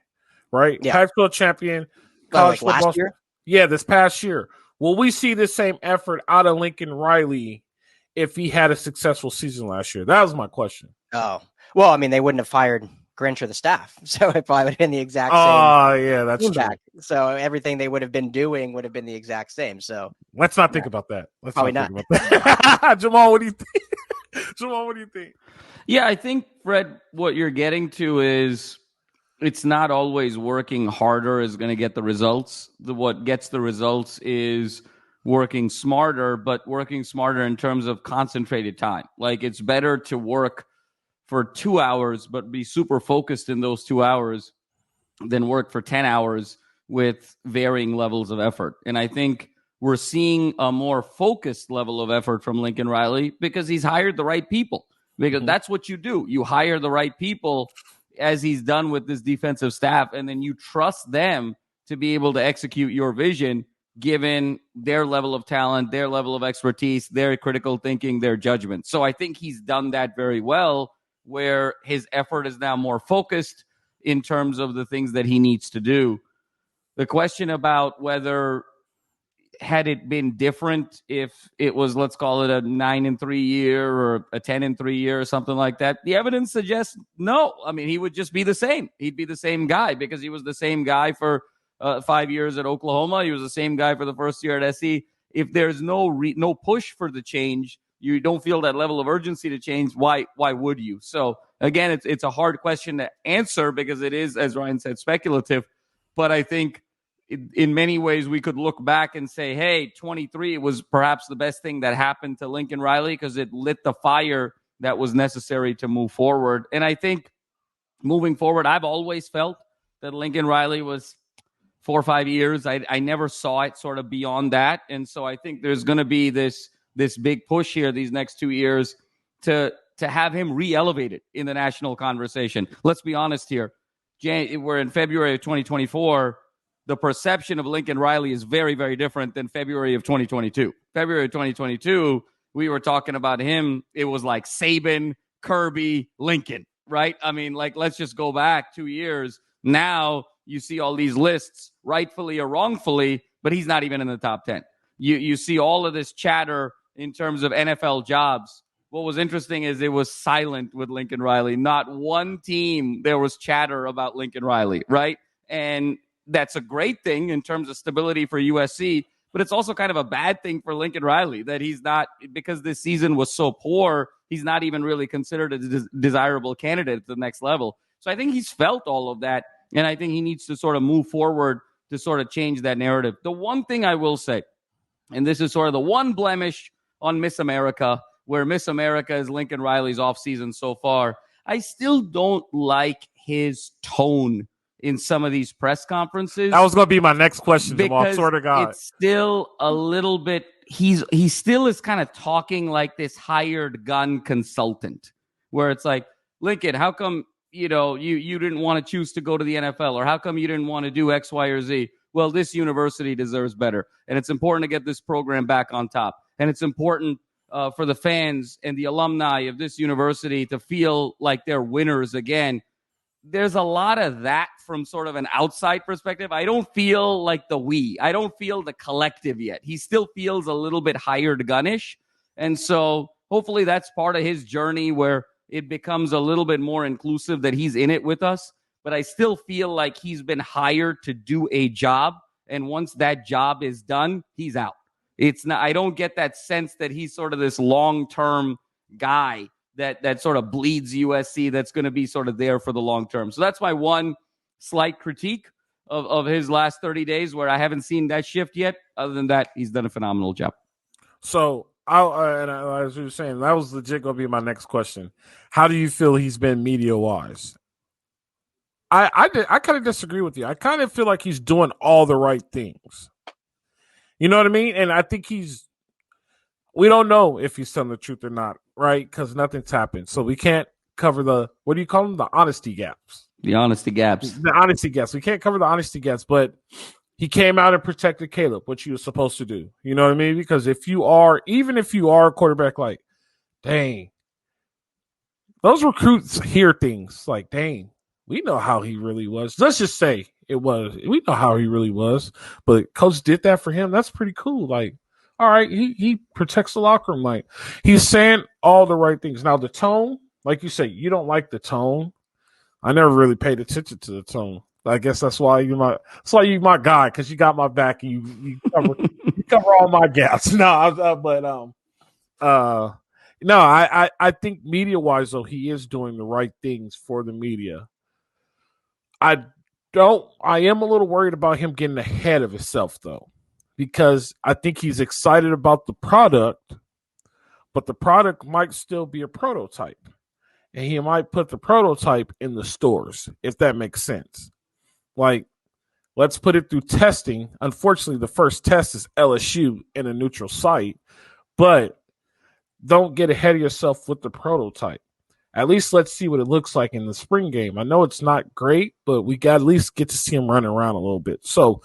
right? Yeah. Pac-12 champion, college like football. last year? Yeah, this past year. Will we see the same effort out of Lincoln Riley if he had a successful season last year? That was my question. Oh, well, I mean, they wouldn't have fired Grinch or the staff, so it probably would have been the exact same. Oh, yeah, that's true. Back. So everything they would have been doing would have been the exact same. So let's not think about that. Let's probably not. not. Think about that. Jamal, what do you think? Jamal, what do you think? Yeah, I think, Fred, what you're getting to is it's not always working harder is going to get the results. What gets the results is working smarter, but working smarter in terms of concentrated time. Like, it's better to work for 2 hours, but be super focused in those 2 hours than work for 10 hours with varying levels of effort. And I think we're seeing a more focused level of effort from Lincoln Riley because he's hired the right people. Because that's what you do. You hire the right people, as he's done with this defensive staff, and then you trust them to be able to execute your vision given their level of talent, their level of expertise, their critical thinking, their judgment. So I think he's done that very well, where his effort is now more focused in terms of the things that he needs to do. The question about whether had it been different if it was, let's call it a 9-3 year or a 10-3 year or something like that, the evidence suggests no. I mean, he would just be the same. He'd be the same guy because he was the same guy for 5 years at Oklahoma. He was the same guy for the first year at SC. If there's no push for the change, you don't feel that level of urgency to change, why would you? So again, it's a hard question to answer because it is, as Ryan said, speculative. But I think in many ways we could look back and say, hey, 23 was perhaps the best thing that happened to Lincoln Riley because it lit the fire that was necessary to move forward. And I think moving forward, I've always felt that Lincoln Riley was 4 or 5 years. I never saw it sort of beyond that. And so I think there's going to be this big push here these next 2 years to have him re-elevated in the national conversation. Let's be honest here. We're in February of 2024. The perception of Lincoln Riley is very, very different than February of 2022. February of 2022, we were talking about him. It was like Saban, Kirby, Lincoln, right? I mean, like, let's just go back 2 years. Now you see all these lists, rightfully or wrongfully, but he's not even in the top 10. You see all of this chatter in terms of NFL jobs. What was interesting is it was silent with Lincoln Riley. Not one team there was chatter about Lincoln Riley, right? And that's a great thing in terms of stability for USC, but it's also kind of a bad thing for Lincoln Riley that he's not, because this season was so poor, he's not even really considered a desirable candidate at the next level. So I think he's felt all of that, and I think he needs to sort of move forward to sort of change that narrative. The one thing I will say, and this is sort of the one blemish on Miss America, where Miss America is Lincoln Riley's offseason so far, I still don't like his tone in some of these press conferences. That was going to be my next question, Jamal. Swear to God. It's still a little bit, he still is kind of talking like this hired gun consultant, where it's like, Lincoln, how come, you didn't want to choose to go to the NFL? Or how come you didn't want to do X, Y, or Z? Well, this university deserves better. And it's important to get this program back on top. And it's important for the fans and the alumni of this university to feel like they're winners again. there's a lot of that from sort of an outside perspective. I don't feel like I don't feel the collective yet. He still feels a little bit hired gunnish. And so hopefully that's part of his journey where it becomes a little bit more inclusive that he's in it with us. But I still feel like he's been hired to do a job. And once that job is done, he's out. It's not, I don't get that sense that he's sort of this long-term guy that sort of bleeds USC that's going to be sort of there for the long term. So that's my one slight critique of his last 30 days where I haven't seen that shift yet. Other than that, he's done a phenomenal job. So, as you were saying, that was legit going to be my next question. How do you feel he's been media-wise? I kind of disagree with you. I kind of feel like he's doing all the right things. You know what I mean? And I think we don't know if he's telling the truth or not, right? Because nothing's happened. So we can't cover what do you call them? The honesty gaps. The honesty gaps. The honesty gaps. We can't cover the honesty gaps, but he came out and protected Caleb, which he was supposed to do. You know what I mean? Because even if you are a quarterback, like, dang, those recruits hear things like, dang, we know how he really was. Let's just say we know how he really was, but coach did that for him. That's pretty cool. Like, all right, he protects the locker room. Like, he's saying all the right things. Now, the tone, like you say, you don't like the tone. I never really paid attention to the tone. I guess that's why you're my guy, because you got my back and you cover all my gaps. No, I think media wise though, he is doing the right things for the media. I am a little worried about him getting ahead of himself though, because I think he's excited about the product, but the product might still be a prototype. And he might put the prototype in the stores, if that makes sense. Like, let's put it through testing. Unfortunately, the first test is LSU in a neutral site, but don't get ahead of yourself with the prototype. At least let's see what it looks like in the spring game. I know it's not great, but we got at least get to see him running around a little bit. So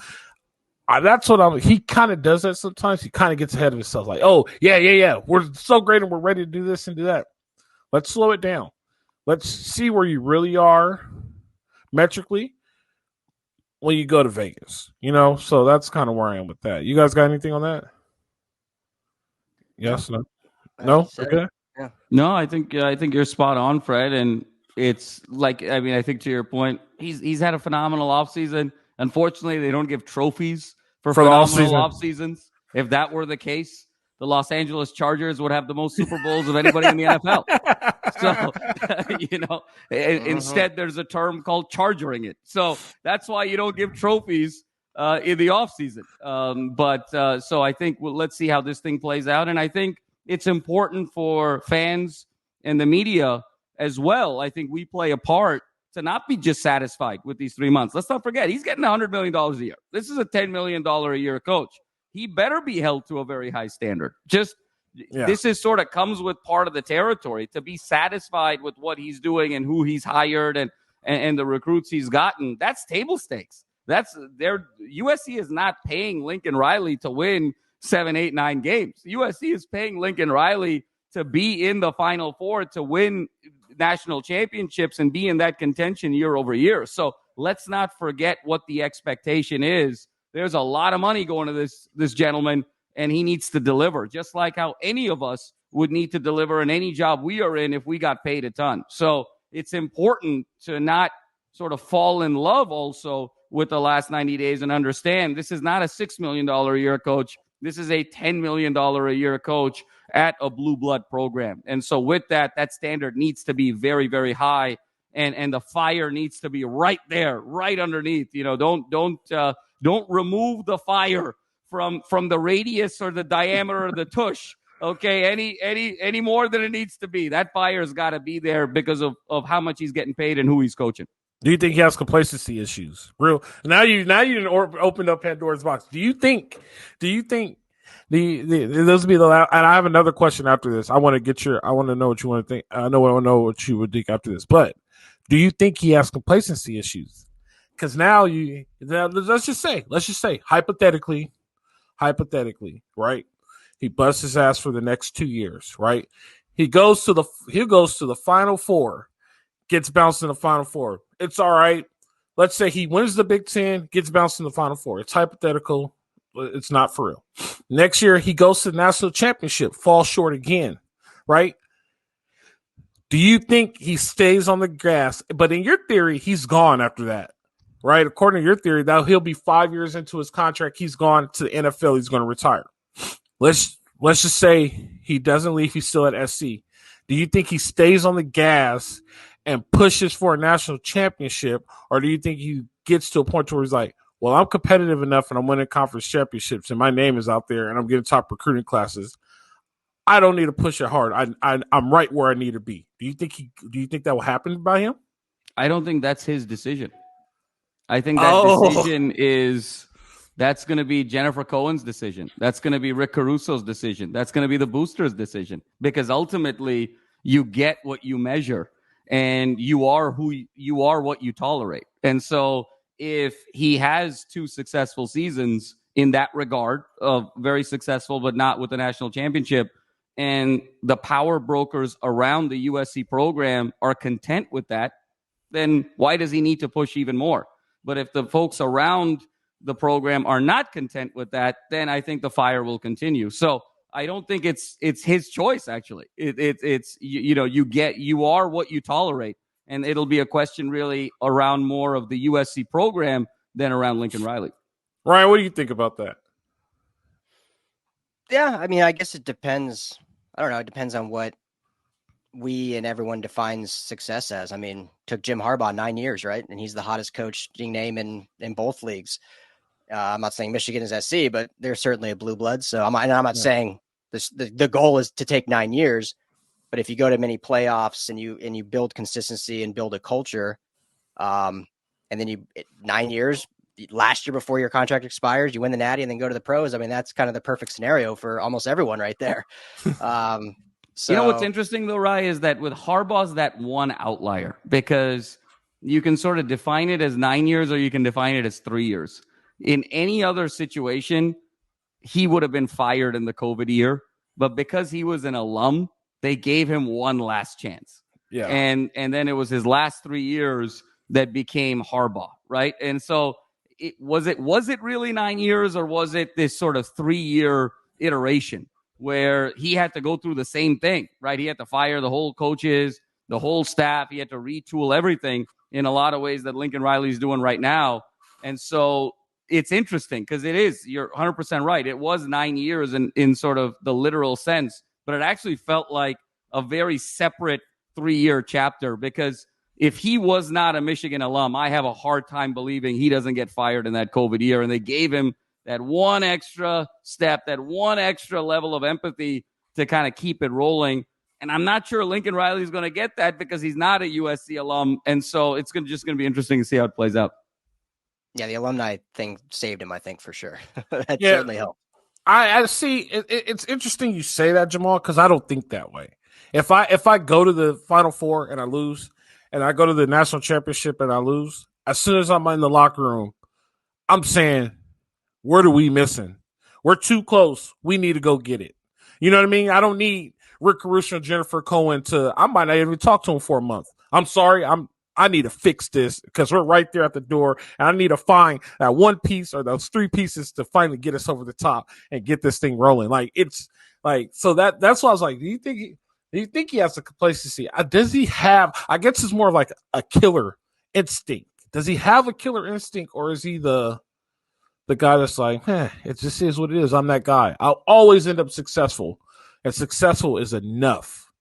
that's what he kind of does that sometimes. He kind of gets ahead of himself. Like, oh, yeah. We're so great and we're ready to do this and do that. Let's slow it down. Let's see where you really are metrically when you go to Vegas, So that's kind of where I am with that. You guys got anything on that? Yes, no? Okay. Yeah. No, I think you're spot on, Fred. And it's like, I think to your point, he's had a phenomenal offseason. Unfortunately, they don't give trophies for phenomenal off seasons. If that were the case, the Los Angeles Chargers would have the most Super Bowls of anybody in the NFL. So, instead there's a term called chargering it. So that's why you don't give trophies in the offseason. So I think let's see how this thing plays out. And I think it's important for fans and the media as well. I think we play a part to not be just satisfied with these 3 months. Let's not forget, he's getting $100 million a year. This is a $10 million a year coach. He better be held to a very high standard. This is sort of comes with part of the territory. To be satisfied with what he's doing and who he's hired and the recruits he's gotten, that's table stakes. USC is not paying Lincoln Riley to win 7, 8, 9 games. USC is paying Lincoln Riley to be in the Final Four, to win national championships and be in that contention year over year. So let's not forget what the expectation is. There's a lot of money going to this gentleman, and he needs to deliver, just like how any of us would need to deliver in any job we are in if we got paid a ton. So it's important to not sort of fall in love also with the last 90 days and understand this is not a $6 million a year coach. This is a $10 million a year coach at a blue blood program. And so with that standard needs to be very, very high, and the fire needs to be right there, right underneath. Don't remove the fire from the radius or the diameter of the tush. Okay, any more than it needs to be. That fire's got to be there because of how much he's getting paid and who he's coaching. Do you think he has complacency issues? Real now you opened up Pandora's box. Do you think those would be the last? And I have another question after this. I want to know what you want to think. I know what you would think after this. But do you think he has complacency issues? Because now let's just say hypothetically, right? He busts his ass for the next 2 years, right? He goes to the Final Four, gets bounced in the Final Four. It's all right. Let's say he wins the Big Ten, gets bounced in the Final Four. It's hypothetical. It's not for real. Next year, he goes to the national championship, falls short again, right? Do you think he stays on the gas? But in your theory, he's gone after that, right? According to your theory, that he'll be 5 years into his contract. He's gone to the NFL. He's going to retire. Let's just say he doesn't leave. He's still at SC. Do you think he stays on the gas and pushes for a national championship, or do you think he gets to a point where he's like, well, I'm competitive enough and I'm winning conference championships and my name is out there and I'm getting top recruiting classes. I don't need to push it hard. I'm right where I need to be. Do you think that will happen by him? I don't think that's his decision. I think that decision that's going to be Jennifer Cohen's decision. That's going to be Rick Caruso's decision. That's going to be the boosters' decision, because ultimately you get what you measure and you are what you tolerate. And so if he has 2 successful seasons in that regard, of very successful, but not with the national championship, and the power brokers around the USC program are content with that, then why does he need to push even more? But if the folks around the program are not content with that, then I think the fire will continue. So I don't think it's his choice, actually. It's you are what you tolerate. And it'll be a question really around more of the USC program than around Lincoln Riley. Ryan, what do you think about that? Yeah, I mean, I guess it depends. I don't know. It depends on what we and everyone defines success as. I mean, took Jim Harbaugh 9 years, right? And he's the hottest coaching name in both leagues. I'm not saying Michigan is SC, but they're certainly a blue blood. So I'm not saying the goal is to take 9 years. But if you go to many playoffs and you build consistency and build a culture, and then 9 years, last year before your contract expires, you win the Natty and then go to the pros. I mean, that's kind of the perfect scenario for almost everyone right there. So you know what's interesting though, Rye, is that with Harbaugh's that one outlier, because you can sort of define it as 9 years or you can define it as 3 years. In any other situation, he would have been fired in the COVID year, but because he was an alum, they gave him one last chance. Yeah. And then it was his last 3 years that became Harbaugh, right? And so was it really 9 years, or was it this sort of 3 year iteration where he had to go through the same thing, right? He had to fire the whole coaches, the whole staff. He had to retool everything in a lot of ways that Lincoln Riley's doing right now. And so it's interesting because you're 100% right. It was 9 years in sort of the literal sense, but it actually felt like a very separate 3 year chapter, because if he was not a Michigan alum, I have a hard time believing he doesn't get fired in that COVID year. And they gave him that one extra step, that one extra level of empathy to kind of keep it rolling. And I'm not sure Lincoln Riley is going to get that because he's not a USC alum. And so it's just going to be interesting to see how it plays out. Yeah, the alumni thing saved him, I think, for sure. That certainly helped. I see. It's interesting you say that, Jamal, because I don't think that way. If I go to the Final Four and I lose, and I go to the national championship and I lose, as soon as I'm in the locker room, I'm saying, what are we missing? We're too close. We need to go get it. You know what I mean? I don't need Rick Caruso and Jennifer Cohen I might not even talk to him for a month. I'm sorry. I need to fix this because we're right there at the door, and I need to find that one piece or those 3 pieces to finally get us over the top and get this thing rolling. Like, it's like, so that's why I was like, do you think he has the complacency? Does he have, I guess it's more like a killer instinct. Does he have a killer instinct, or is he the guy that's like, it just is what it is. I'm that guy. I'll always end up successful, and successful is enough.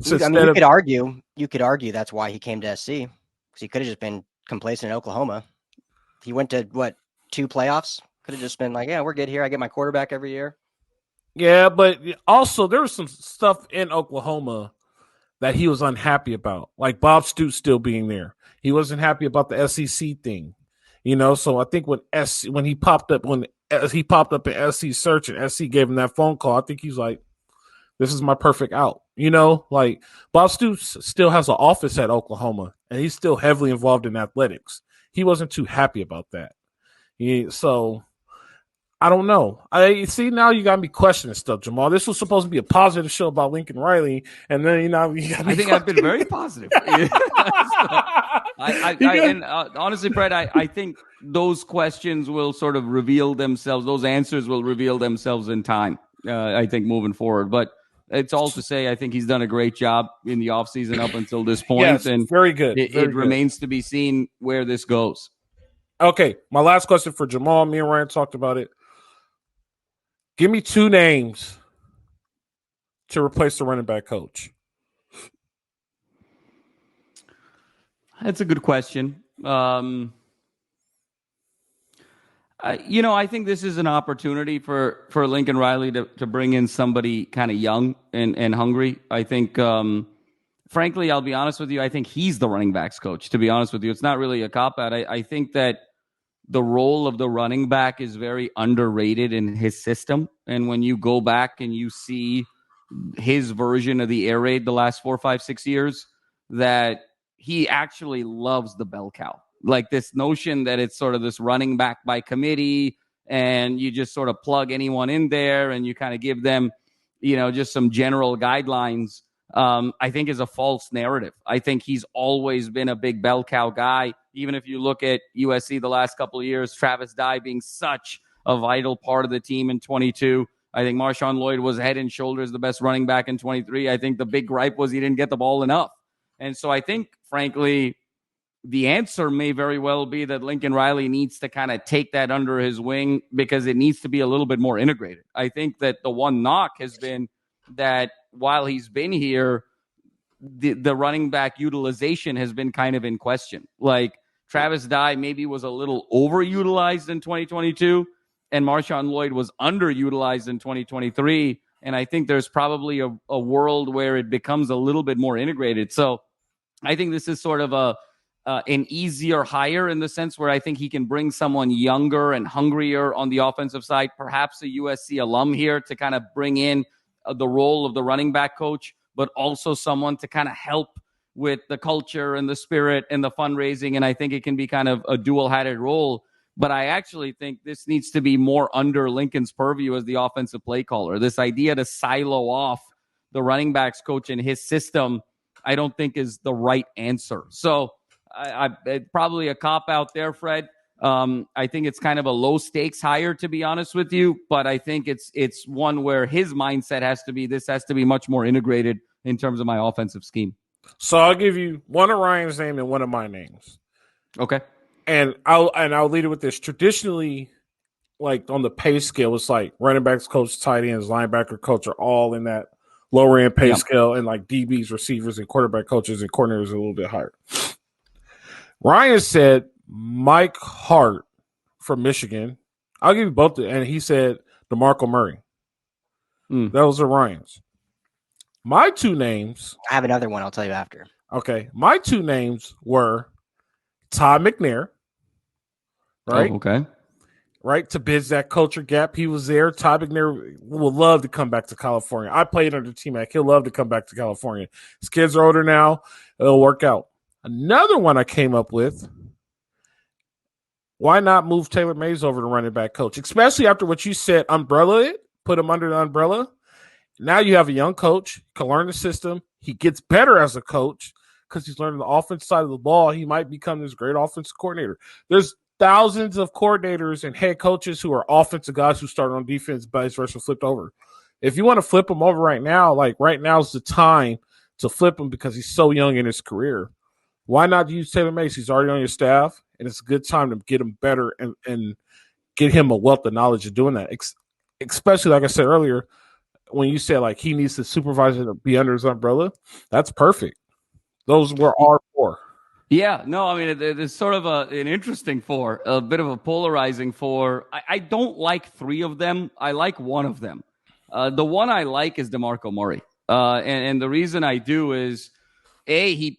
So you could argue that's why he came to SC, because he could have just been complacent in Oklahoma. He went to 2 playoffs. Could have just been like, yeah, we're good here. I get my quarterback every year. Yeah, but also there was some stuff in Oklahoma that he was unhappy about, like Bob Stoops still being there. He wasn't happy about the SEC thing, So I think when he popped up in SC search and SC gave him that phone call, I think he's like, this is my perfect out. Like Bob Stoops still has an office at Oklahoma, and he's still heavily involved in athletics. He wasn't too happy about that. So I don't know. I see now you got me questioning stuff, Jamal. This was supposed to be a positive show about Lincoln Riley, and then you got me. I think I've been very positive. Honestly, Fred, I think those questions will sort of reveal themselves. Those answers will reveal themselves in time. I think moving forward, but it's all to say I think he's done a great job in the offseason up until this point. Yes, and very good. It remains to be seen where this goes. Okay, my last question for Jamal. Me and Ryan talked about it. Give me 2 names to replace the running back coach. That's a good question. I think this is an opportunity for Lincoln Riley to bring in somebody kind of young and hungry. I think, frankly, I'll be honest with you, I think he's the running backs coach, to be honest with you. It's not really a cop-out. I think that the role of the running back is very underrated in his system. And when you go back and you see his version of the air raid the last 4, 5, 6 years, that he actually loves the bell cow. Like this notion that it's sort of this running back by committee and you just sort of plug anyone in there and you kind of give them, just some general guidelines, I think is a false narrative. I think he's always been a big bell cow guy. Even if you look at USC the last couple of years, Travis Dye being such a vital part of the team in 22. I think Marshawn Lloyd was head and shoulders the best running back in 23. I think the big gripe was he didn't get the ball enough. And so I think, frankly, the answer may very well be that Lincoln Riley needs to kind of take that under his wing because it needs to be a little bit more integrated. I think that the one knock has been that while he's been here, the running back utilization has been kind of in question. Like Travis Dye maybe was a little overutilized in 2022 and Marshawn Lloyd was underutilized in 2023. And I think there's probably a world where it becomes a little bit more integrated. So I think this is sort of an easier hire in the sense where I think he can bring someone younger and hungrier on the offensive side, perhaps a USC alum here to kind of bring in the role of the running back coach, but also someone to kind of help with the culture and the spirit and the fundraising. And I think it can be kind of a dual-hatted role. But I actually think this needs to be more under Lincoln's purview as the offensive play caller. This idea to silo off the running backs coach in his system, I don't think is the right answer. So I probably a cop out there, Fred. I think it's kind of a low stakes hire, to be honest with you. But I think it's one where his mindset has to be, this has to be much more integrated in terms of my offensive scheme. So I'll give you one of Ryan's name and one of my names. Okay. And I'll lead it with this. Traditionally, like on the pay scale, it's like running backs coach, tight ends, linebacker coach are all in that lower end pay scale, and like DBs, receivers, and quarterback coaches and coordinators are a little bit higher. Ryan said Mike Hart from Michigan. I'll give you both, and he said DeMarco Murray. Those are Ryan's. My 2 names. I have another one I'll tell you after. Okay. My 2 names were Todd McNair. Right? Oh, okay. Right, to bridge that culture gap. He was there. Todd McNair would love to come back to California. I played under T-Mac. He'll love to come back to California. His kids are older now. It'll work out. Another one I came up with, why not move Taylor Mays over to running back coach? Especially after what you said, umbrella it, put him under the umbrella. Now you have a young coach, can learn the system. He gets better as a coach because he's learning the offense side of the ball. He might become this great offensive coordinator. There's thousands of coordinators and head coaches who are offensive guys who started on defense, vice versa, flipped over. If you want to flip him over right now, like right now is the time to flip him because he's so young in his career. Why not use Taylor Mays? He's already on your staff, and it's a good time to get him better and get him a wealth of knowledge of doing that. Especially, like I said earlier, when you said like he needs the supervisor to be under his umbrella, that's perfect. Those were our 4. Yeah, no, I mean, it's sort of an interesting 4, a bit of a polarizing 4. I don't like 3 of them. I like one of them. The one I like is DeMarco Murray. And the reason I do is, he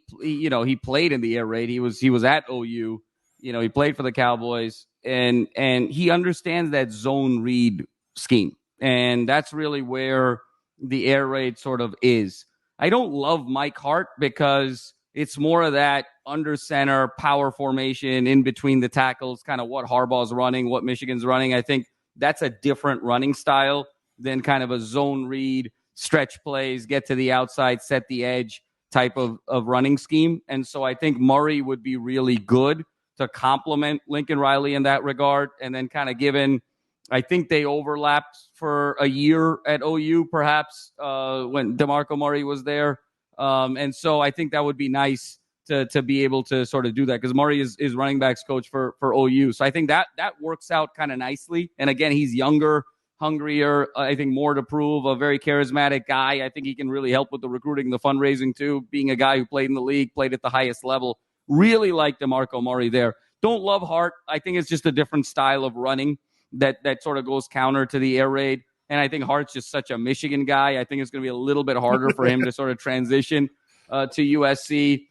played in the air raid. He was at OU. He played for the Cowboys, and he understands that zone read scheme. And that's really where the air raid sort of is. I don't love Mike Hart because it's more of that under center power formation in between the tackles, kind of what Harbaugh's running, what Michigan's running. I think that's a different running style than kind of a zone read, stretch plays, get to the outside, set the edge type of running scheme. And so I think Murray would be really good to complement Lincoln Riley in that regard. And then kind of given, I think they overlapped for a year at OU, perhaps, when DeMarco Murray was there. And so I think that would be nice to be able to sort of do that, because Murray is running backs coach for OU. So I think that works out kind of nicely. And again, he's younger, hungrier, I think more to prove, a very charismatic guy. I think he can really help with the recruiting, the fundraising too, being a guy who played in the league, played at the highest level. Really like DeMarco Murray there. Don't love Hart. I think it's just a different style of running that sort of goes counter to the air raid. And I think Hart's just such a Michigan guy. I think it's going to be a little bit harder for him to sort of transition to USC.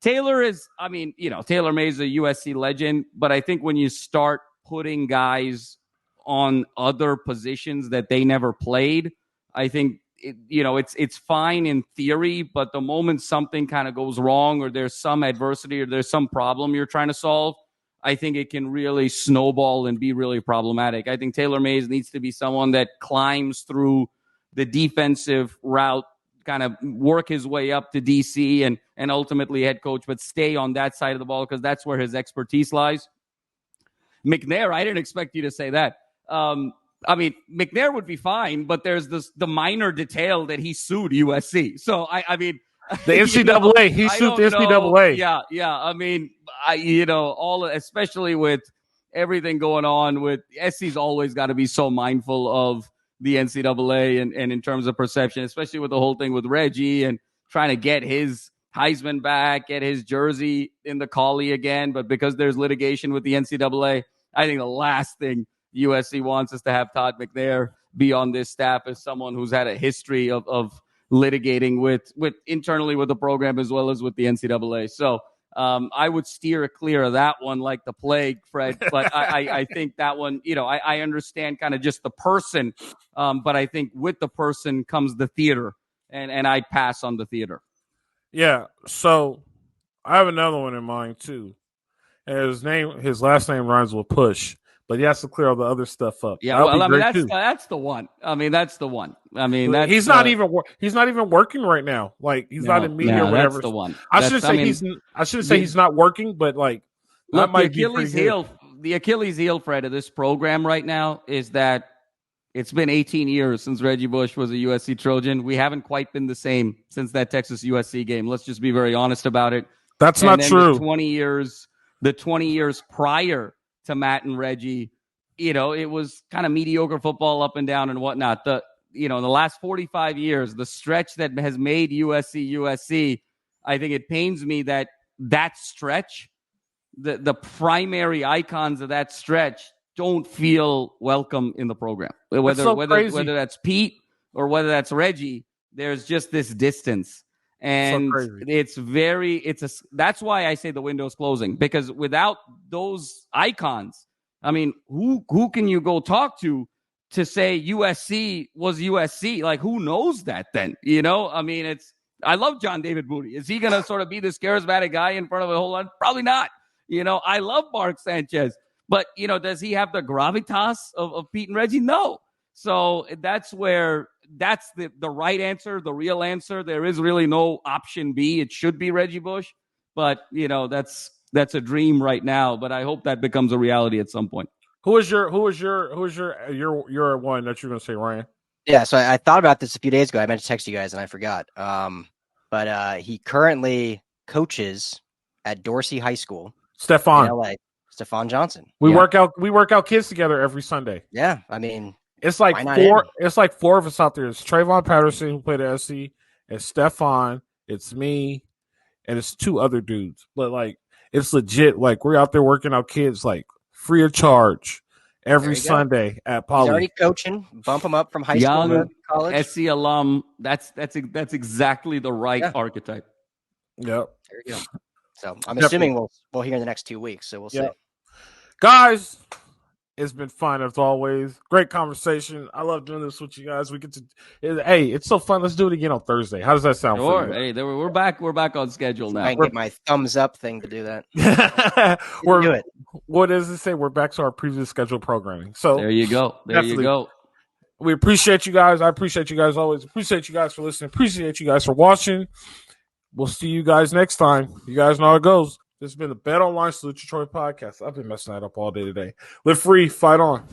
Taylor is, I mean, Taylor May's a USC legend, but I think when you start putting guys on other positions that they never played, I think it's fine in theory, but the moment something kind of goes wrong or there's some adversity or there's some problem you're trying to solve, I think it can really snowball and be really problematic. I think Taylor Mays needs to be someone that climbs through the defensive route, kind of work his way up to DC and ultimately head coach, but stay on that side of the ball because that's where his expertise lies. McNair, I didn't expect you to say that. I mean, McNair would be fine, but there's the minor detail that he sued USC. So, I mean, the NCAA, he sued the NCAA. Yeah. I mean, especially with everything going on with SC's always got to be so mindful of the NCAA and in terms of perception, especially with the whole thing with Reggie and trying to get his Heisman back, get his jersey in the collie again. But because there's litigation with the NCAA, I think the last thing USC wants is to have Todd McNair be on this staff as someone who's had a history of litigating with internally with the program as well as with the NCAA. So I would steer clear of that one like the plague, Fred. But I think that one, I understand kind of just the person, but I think with the person comes the theater, and I pass on the theater. Yeah. So I have another one in mind too. And his last name rhymes with Push. But he has to clear all the other stuff up. Yeah, well, I mean, that's the one. I mean, that's the one. I mean, he's not even working right now. Like he's not in media or whatever. That's the one. I shouldn't say he's not working, but like look, the Achilles heel, Fred, of this program right now is that it's been 18 years since Reggie Bush was a USC Trojan. We haven't quite been the same since that Texas USC game. Let's just be very honest about it. That's not true. The 20 years prior to Matt and Reggie, it was kind of mediocre football up and down and whatnot. In the last 45 years, the stretch that has made USC, I think it pains me that stretch, the primary icons of that stretch don't feel welcome in the program. Whether that's Pete or whether that's Reggie, there's just this distance. And that's why I say the window's closing, because without those icons, I mean, who can you go talk to say USC was USC? Like, who knows that then? I mean, I love John David Moody. Is he going to sort of be this charismatic guy in front of a whole lot? Probably not. I love Mark Sanchez, but does he have the gravitas of Pete and Reggie? No. So that's the right answer, the real answer. There is really no option B. It should be Reggie Bush, but that's a dream right now. But I hope that becomes a reality at some point. Who is your one that you're going to say, Ryan? Yeah, so I thought about this a few days ago. I meant to text you guys and I forgot. But he currently coaches at Dorsey High School, Stephon in LA. Stephon Johnson. We work out kids together every Sunday. Yeah, I mean. It's like four. It's like four of us out there. It's Trayvon Patterson, who played at SC. It's Stephon. It's me, and it's two other dudes. But like, it's legit. Like we're out there working out kids like free of charge every Sunday at Poly. He's already coaching. Bump him up from high school to college. SC alum. That's exactly the right archetype. Yep. There you go. So I'm assuming we'll hear in the next 2 weeks. So we'll see. Guys. It's been fun as always. Great conversation. I love doing this with you guys. It's so fun. Let's do it again on Thursday. How does that sound? Sure. Hey, we're back on schedule now. I get my thumbs up thing to do that. We're what does it say? We're back to our previous scheduled programming. So there you go. There you go. We appreciate you guys. I appreciate you guys always. Appreciate you guys for listening. Appreciate you guys for watching. We'll see you guys next time. You guys know how it goes. This has been the Bet Online Salute Detroit podcast. I've been messing that up all day today. Live free, fight on.